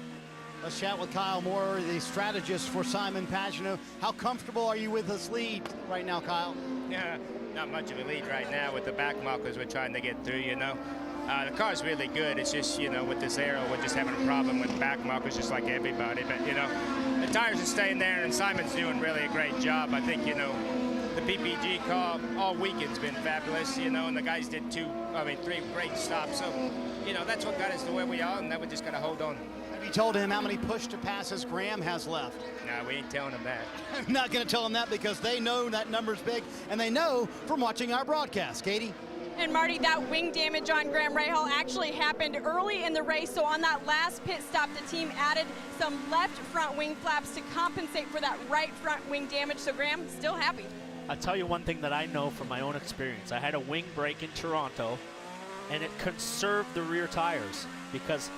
Let's chat with Kyle Moore, the strategist for Simon Pagenaud. How comfortable are you with this lead right now, Kyle? Yeah, not much of a lead right now with the back markers we're trying to get through, you know. The car's really good. It's just, you know, with this aero, we're just having a problem with back markers just like everybody. But, you know, the tires are staying there, and Simon's doing really a great job. I think, you know, the PPG car all weekend's been fabulous, you know, and the guys did 3 great stops. So, you know, that's what got us to where we are, and now we just got to hold on. Have you told him how many push to passes Graham has left? No, we ain't telling him that. I'm not going to tell him that because they know that number's big, and they know from watching our broadcast. Katie? And Marty, that wing damage on Graham Rahal actually happened early in the race. So on that last pit stop, the team added some left front wing flaps to compensate for that right front wing damage. So Graham, still happy. I'll tell you one thing that I know from my own experience. I had a wing break in Toronto, and it conserved the rear tires because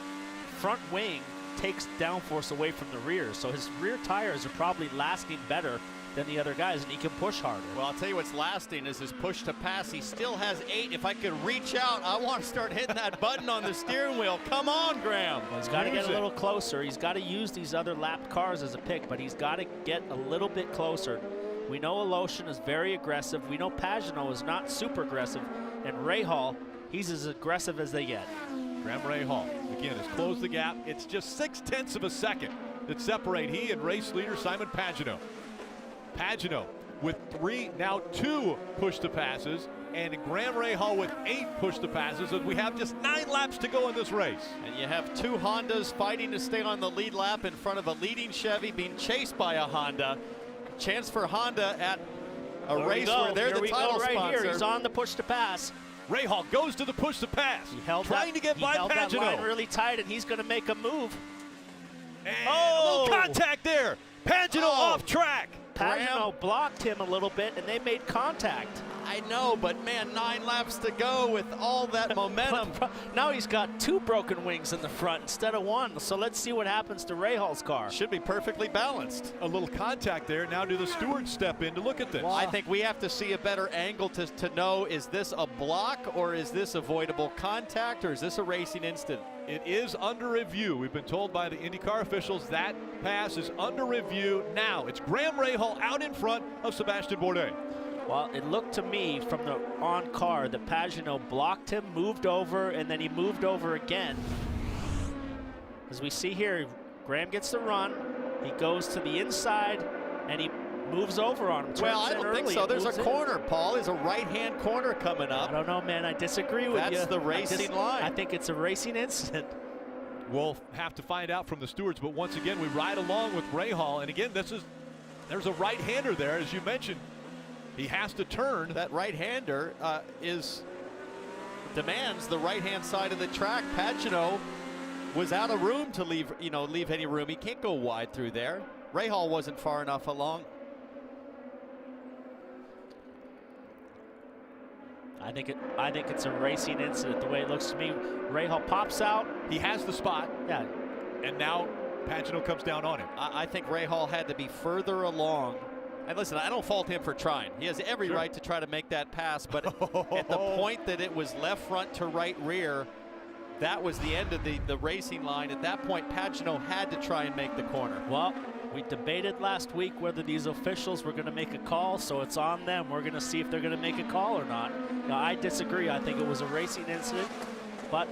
front wing takes downforce away from the rear. So his rear tires are probably lasting better than the other guys, and he can push harder. Well, I'll tell you what's lasting is his push to pass. He still has 8. If I could reach out, I want to start hitting that button on the steering wheel. Come on, Graham. Well, he's got to get a little closer. He's got to use these other lapped cars as a pick, but he's got to get a little bit closer. We know Aloshin is very aggressive. We know Pagenaud is not super aggressive. And Rahal, he's as aggressive as they get. Graham Rahal, again, has closed the gap. It's just 0.6 of a second that separate he and race leader Simon Pagenaud. Pagenaud with 3, now 2 push-to-passes, and Graham Rahal with 8 push-to-passes, as we have just 9 laps to go in this race. And you have 2 Hondas fighting to stay on the lead lap in front of a leading Chevy being chased by a Honda. Chance for Honda at a race where they're the title sponsor. Here. He's on the push-to-pass. Rahal goes to the push-to-pass. He held trying to get by Pagenaud. That line really tight, and he's going to make a move. And a little contact there. Pagenaud off track. Pagenaud blocked him a little bit, and they made contact. I know, but man, 9 laps to go with all that momentum. Now he's got 2 broken wings in the front instead of 1. So let's see what happens to Rahal's car. Should be perfectly balanced. A little contact there. Now do the stewards step in to look at this? Well, I think we have to see a better angle to know, is this a block or is this avoidable contact or is this a racing incident? It is under review. We've been told by the IndyCar officials that pass is under review now. It's Graham Rahal out in front of Sebastian Bourdais. Well, it looked to me from the on car that Pagenaud blocked him, moved over, and then he moved over again. As we see here, Graham gets the run. He goes to the inside, and he moves over on him. Well, I don't think so. There's a corner, Paul. There's a right-hand corner coming up. I don't know, man. I disagree with you. That's the racing line. I think it's a racing incident. We'll have to find out from the stewards, but once again, we ride along with Rahal, and again, there's a right-hander there, as you mentioned. He has to turn. That right-hander demands the right-hand side of the track. Pagenaud was out of room to leave any room. He can't go wide through there. Rahal wasn't far enough along. I think it's a racing incident the way it looks to me. Rahal pops out. He has the spot. Yeah. And now Pagenaud comes down on him. I think Rahal had to be further along. And listen, I don't fault him for trying. He has every right to try to make that pass, but at the point that it was left front to right rear, that was the end of the racing line. At that point, Pagenaud had to try and make the corner. Well, we debated last week whether these officials were going to make a call, so it's on them. We're going to see if they're going to make a call or not. Now, I disagree. I think it was a racing incident, but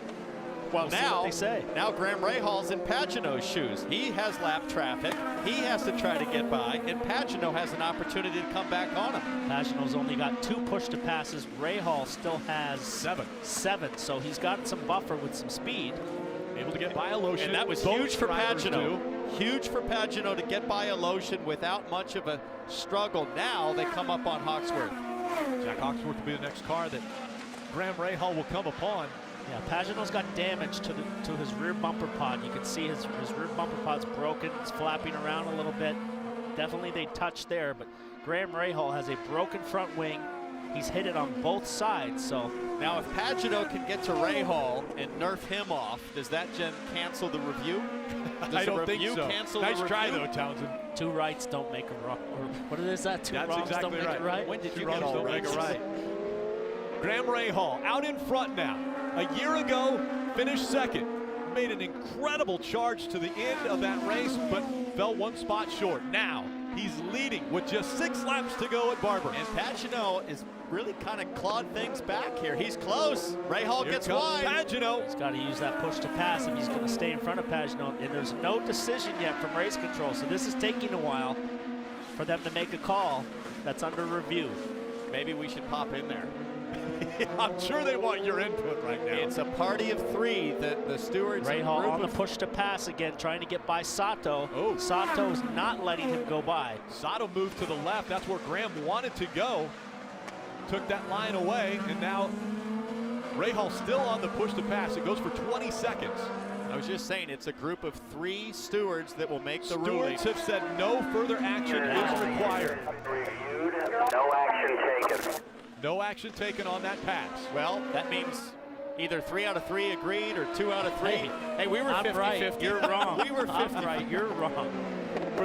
well, we'll see what they say. Now Graham Rahal's in Pagenaud's shoes. He has lap traffic. He has to try to get by, and Pagenaud has an opportunity to come back on him. Pagenaud's only got 2 push-to-passes. Rahal still has 7, so he's got some buffer with some speed. Able to get by Aloshin. And that was huge for Pagenaud. Huge for Pagenaud to get by Aloshin without much of a struggle. Now they come up on Hawksworth. Jack Hawksworth will be the next car that Graham Rahal will come upon. Yeah, Pagenaud's got damage to his rear bumper pod. You can see his rear bumper pod's broken. It's flapping around a little bit. Definitely they touched there, but Graham Rahal has a broken front wing. He's hit it on both sides, so. Now if Pagenaud can get to Rahal and nerf him off, does that cancel the review? I don't think so. Nice try though, Townsend. 2 rights don't make a wrong. Or what is that? 2 wrongs don't make it right? When did you get all make it right? Graham Rahal out in front now. A year ago, finished second. Made an incredible charge to the end of that race, but fell 1 spot short. Now he's leading with just 6 laps to go at Barber. And Pagenaud is really kind of clawed things back here. He's close. Rahal gets wide. Pagenaud. He's got to use that push to pass if he's going to stay in front of Pagenaud. And there's no decision yet from race control, so this is taking a while for them to make a call that's under review. Maybe we should pop in there. I'm sure they want your input right now. It's a party of 3. The stewards. Rahal on the push to pass again, trying to get by Sato. Oh. Sato's not letting him go by. Sato moved to the left. That's where Graham wanted to go. Took that line away, and now Rahal still on the push to pass. It goes for 20 seconds. I was just saying, it's a group of 3 stewards that will make the ruling. Stewards have said no further action is required. No action taken. No action taken on that pass. Well, that means either 3 out of 3 agreed or 2 out of 3. Hey, we were 50-50. Right. You're wrong. We were 50. I'm right. You're wrong.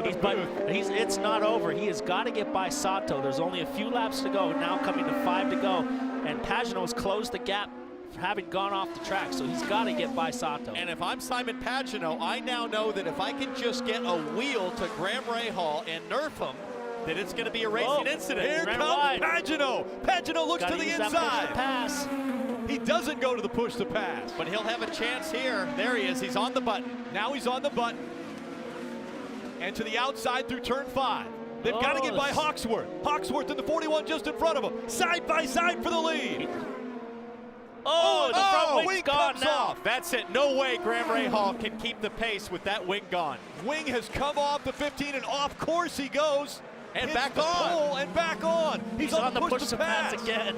for the booth. It's not over. He has got to get by Sato. There's only a few laps to go, now coming to 5 to go. And Pagenaud has closed the gap for having gone off the track, so he's got to get by Sato. And if I'm Simon Pagenaud, I now know that if I can just get a wheel to Graham Rahal and nerf him, that it's going to be a racing incident. Here comes Pagenaud. Pagenaud looks to the inside. Pass. He doesn't go to the push to pass. But he'll have a chance here. There he is. He's on the button. Now he's on the button. And to the outside through turn 5. They've got to get by Hawksworth. Hawksworth in the 41 just in front of him. Side by side for the lead. The front wing's gone comes now. off. That's it. No way Graham Rahal can keep the pace with that wing gone. Wing has come off the 15 and off course he goes. And Hits back the on. pole and back on. He's on the push to pass again.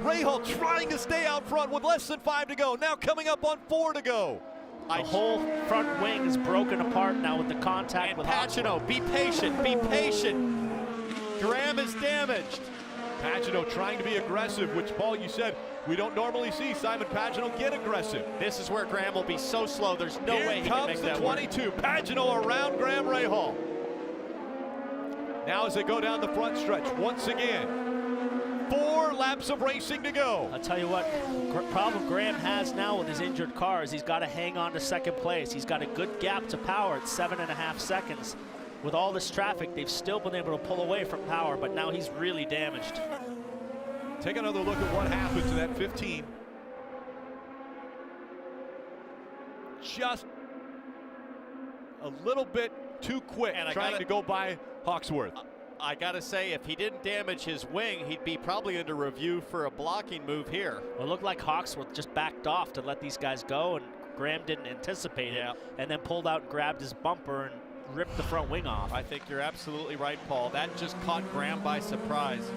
Rahal trying to stay out front with less than 5 to go. Now coming up on 4 to go. The whole front wing is broken apart now with the contact And with Pagenaud, be patient, be patient. Graham is damaged. Pagenaud trying to be aggressive, which, Paul, you said we don't normally see Simon Pagenaud get aggressive. This is where Graham will be so slow. There's no way he can make that Here comes the 22. Pagenaud around Graham Rahal. Now as they go down the front stretch, once again, 4 laps of racing to go. I'll tell you what, problem Graham has now with his injured car is he's got to hang on to second place. He's got a good gap to Power at 7.5 seconds. With all this traffic, they've still been able to pull away from Power, but now he's really damaged. Take another look at what happened to that 15. Just a little bit too quick trying to go by Hawksworth. I gotta say, if he didn't damage his wing, he'd be probably under review for a blocking move here. Well, it looked like Hawksworth just backed off to let these guys go, and Graham didn't anticipate it, and then pulled out and grabbed his bumper and ripped the front wing off. I think you're absolutely right, Paul. That just caught Graham by surprise.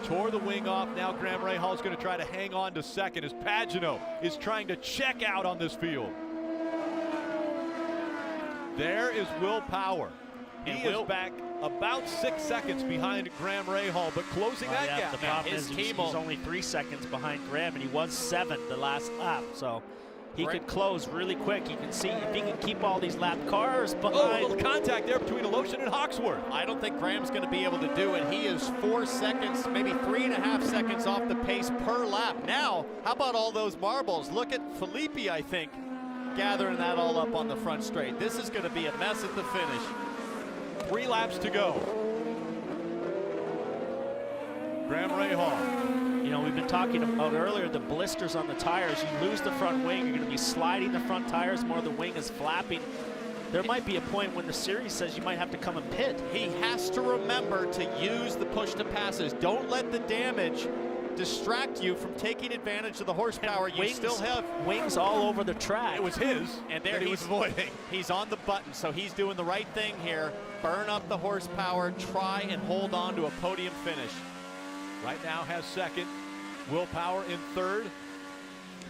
Tore the wing off. Now Graham Rahal's going to try to hang on to second as Pagenaud is trying to check out on this field. There is Will Power. He is back about 6 seconds behind Graham Rahal, but closing that gap. The problem is he's only 3 seconds behind Graham, and he was 7 the last lap, so he could close really quick. You can see if he can keep all these lap cars behind. Oh, a little contact there between Aloshin and Hawksworth. I don't think Graham's going to be able to do it. He is 4 seconds, maybe 3.5 seconds off the pace per lap. Now, how about all those marbles? Look at Felipe, I think, gathering that all up on the front straight. This is going to be a mess at the finish. 3 laps to go. Graham Rahal. You know, we've been talking about earlier the blisters on the tires. You lose the front wing, you're going to be sliding the front tires more. The wing is flapping. There might be a point when the series says you might have to come and pit. He has to remember to use the push to passes. Don't let the damage distract you from taking advantage of the horsepower you still have. Wings all over the track. It was his, and there he was avoiding. He's on the button, so he's doing the right thing here. Burn up the horsepower, try and hold on to a podium finish. Right now has second. Will Power in third.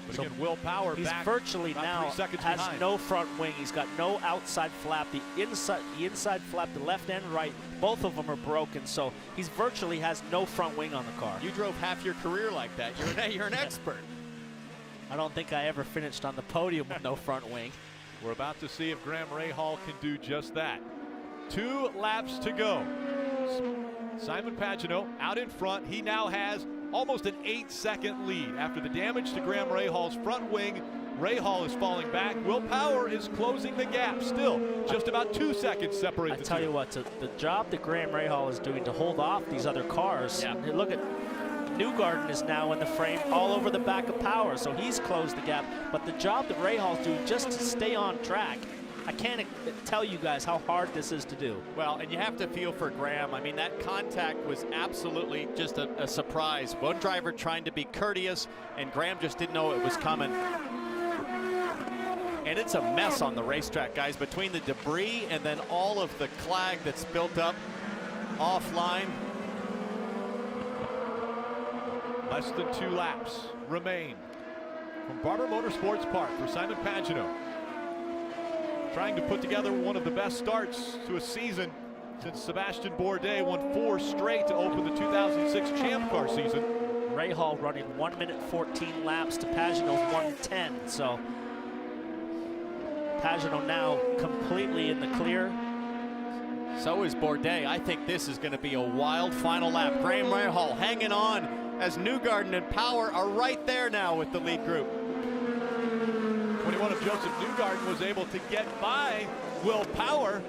But again, Will Power he's back virtually about now 3 seconds has behind. no front wing. He's got no outside flap. The inside flap, the left and right, both of them are broken. So he's virtually has no front wing on the car. You drove half your career like that. You're an expert. I don't think I ever finished on the podium with no front wing. We're about to see if Graham Rahal can do just that. 2 laps to go. Simon Pagenaud out in front. He now has almost an 8-second lead. After the damage to Graham Rahal's front wing, Rahal is falling back. Will Power is closing the gap still. Just about 2 seconds separate the two. I tell you what, the job that Graham Rahal is doing to hold off these other cars. Yeah. Look at Newgarden is now in the frame all over the back of Power, so he's closed the gap. But the job that Rahal's doing just to stay on track, I can't tell you guys how hard this is to do. Well, and you have to feel for Graham. I mean, that contact was absolutely just a surprise. One driver trying to be courteous, and Graham just didn't know it was coming. And it's a mess on the racetrack, guys, between the debris and then all of the clag that's built up offline. Less than 2 laps remain from Barber Motorsports Park for Simon Pagenaud. Trying to put together one of the best starts to a season since Sebastian Bourdais won 4 straight to open the 2006 Champ Car season. Rahal running 1 minute 14 laps to Pagenaud's 1:10. So Pagenaud now completely in the clear. So is Bourdais. I think this is going to be a wild final lap. Graham Rahal hanging on as Newgarden and Power are right there now with the lead group. 21 of Joseph Newgarden was able to get by Will Power.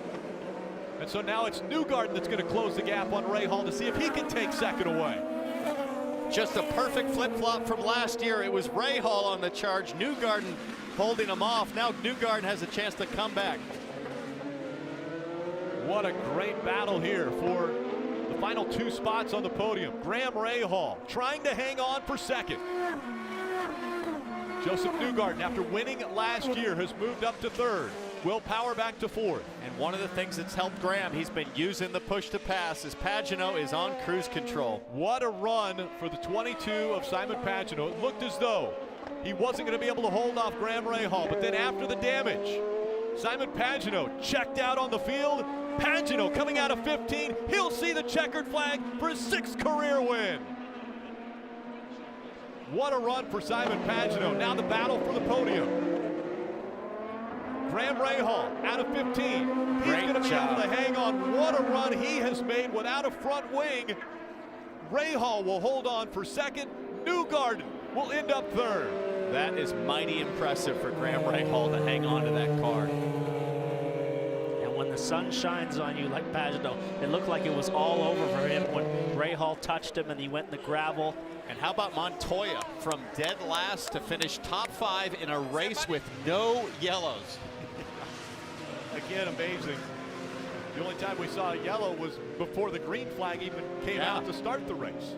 And so now it's Newgarden that's going to close the gap on Rahal to see if he can take second away. Just a perfect flip-flop from last year. It was Rahal on the charge. Newgarden holding him off. Now Newgarden has a chance to come back. What a great battle here for the final 2 spots on the podium. Graham Rahal trying to hang on for second. Joseph Newgarden, after winning last year, has moved up to third. Will Power back to fourth. And one of the things that's helped Graham, he's been using the push to pass as Pagenaud is on cruise control. What a run for the 22 of Simon Pagenaud. It looked as though he wasn't going to be able to hold off Graham Rahal, but then after the damage, Simon Pagenaud checked out on the field. Pagenaud coming out of 15. He'll see the checkered flag for his 6th career win. What a run for Simon Pagenaud. Now the battle for the podium. Graham Rahal out of 15. He's going to be able to hang on. What a run he has made without a front wing. Rahal will hold on for second. Newgarden will end up third. That is mighty impressive for Graham Rahal to hang on to that car. And when the sun shines on you like Pagenaud, it looked like it was all over for him when Rahal touched him and he went in the gravel. And how about Montoya from dead last to finish top 5 in a race with no yellows? Again, amazing. The only time we saw a yellow was before the green flag even came out to start the race.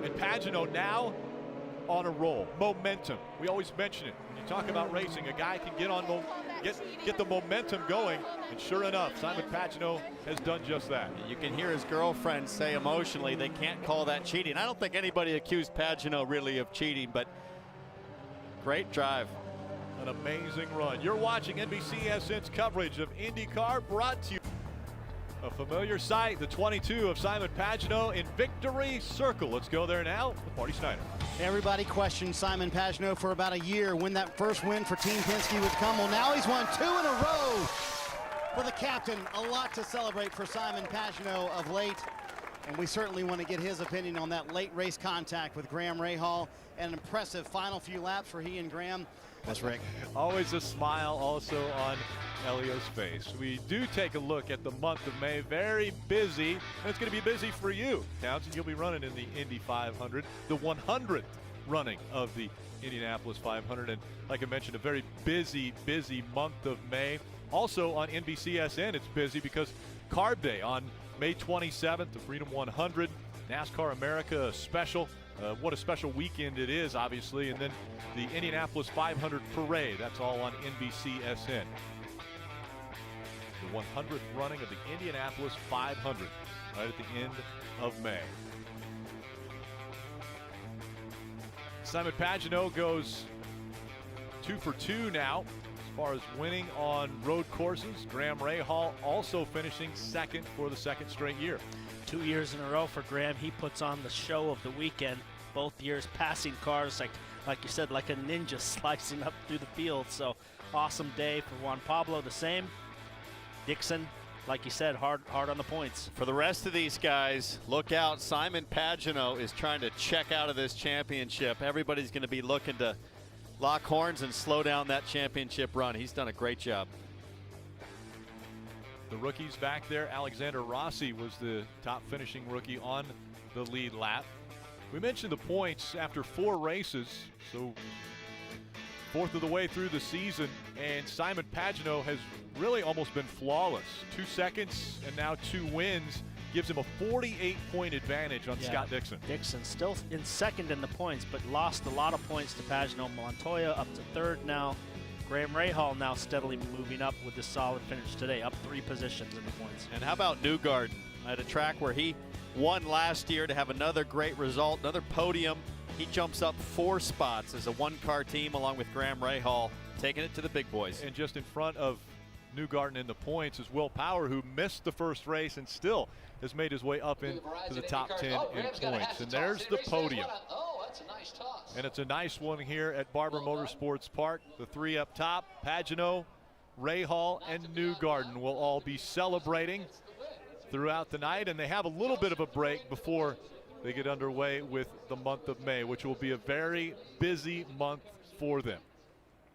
And Pagenaud now on a roll. Momentum. We always mention it. When you talk about racing, a guy can get on get the momentum going. And sure enough, Simon Pagenaud has done just that. You can hear his girlfriend say emotionally they can't call that cheating. I don't think anybody accused Pagenaud really of cheating, but great drive. An amazing run. You're watching NBCSN's coverage of IndyCar, brought to you. A familiar sight, the 22 of Simon Pagenaud in Victory Circle. Let's go there now with Marty Snyder. Everybody questioned Simon Pagenaud for about a year when that first win for Team Penske would come. Well, now he's won 2 in a row for the captain. A lot to celebrate for Simon Pagenaud of late. And we certainly want to get his opinion on that late race contact with Graham Rahal. An impressive final few laps for he and Graham. That's Rick. Always a smile also on Elio's face. We do take a look at the month of May. Very busy, and it's going to be busy for you. Townsend, you'll be running in the Indy 500, the 100th running of the Indianapolis 500. And like I mentioned, a very busy month of May. Also on NBCSN, it's busy because Carb Day on May 27th, the Freedom 100, NASCAR America special. What a special weekend it is, obviously. And then the Indianapolis 500 Parade. That's all on NBCSN. The 100th running of the Indianapolis 500 right at the end of May. Simon Pagenaud goes 2 for 2 now as far as winning on road courses. Graham Rahal also finishing second for the 2nd straight year. 2 years in a row for Graham. He puts on the show of the weekend. Both years passing cars like you said, like a ninja slicing up through the field. So awesome day for Juan Pablo. The same. Dixon, like you said, hard on the points. For the rest of these guys, look out. Simon Pagenaud is trying to check out of this championship. Everybody's going to be looking to lock horns and slow down that championship run. He's done a great job. The rookies back there. Alexander Rossi was the top finishing rookie on the lead lap. We mentioned the points after 4 races, so 4th of the way through the season, and Simon Pagenaud has really almost been flawless. 2 seconds and now 2 wins gives him a 48-point advantage on Scott Dixon. Dixon still in second in the points, but lost a lot of points to Pagenaud. Montoya up to 3rd now. Graham Rahal now steadily moving up with this solid finish today, up 3 positions in the points. And how about Newgarden at a track where he won last year to have another great result, another podium. He jumps up 4 spots as a 1-car team along with Graham Rahal, taking it to the big boys. And just in front of Newgarden in the points is Will Power, who missed the first race and still has made his way up into the top 10 in points. And there's the podium. That's a nice toss. And it's a nice one here at Barber Motorsports Park. The 3 up top, Pagenaud, Rahal and Newgarden will all be celebrating throughout the night, and they have a little bit of a break before they get underway with the month of May, which will be a very busy month for them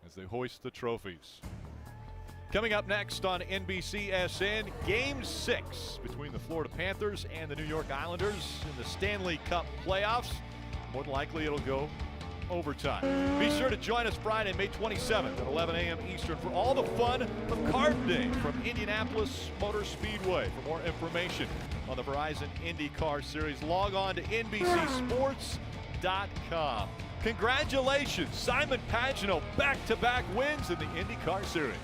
as they hoist the trophies. Coming up next on NBCSN, Game 6 between the Florida Panthers and the New York Islanders in the Stanley Cup playoffs. More than likely it'll go overtime. Be sure to join us Friday, May 27th at 11 a.m. Eastern for all the fun of Carb Day from Indianapolis Motor Speedway. For more information on the Verizon IndyCar Series, log on to NBCSports.com. Congratulations, Simon Pagenaud, back-to-back wins in the IndyCar Series.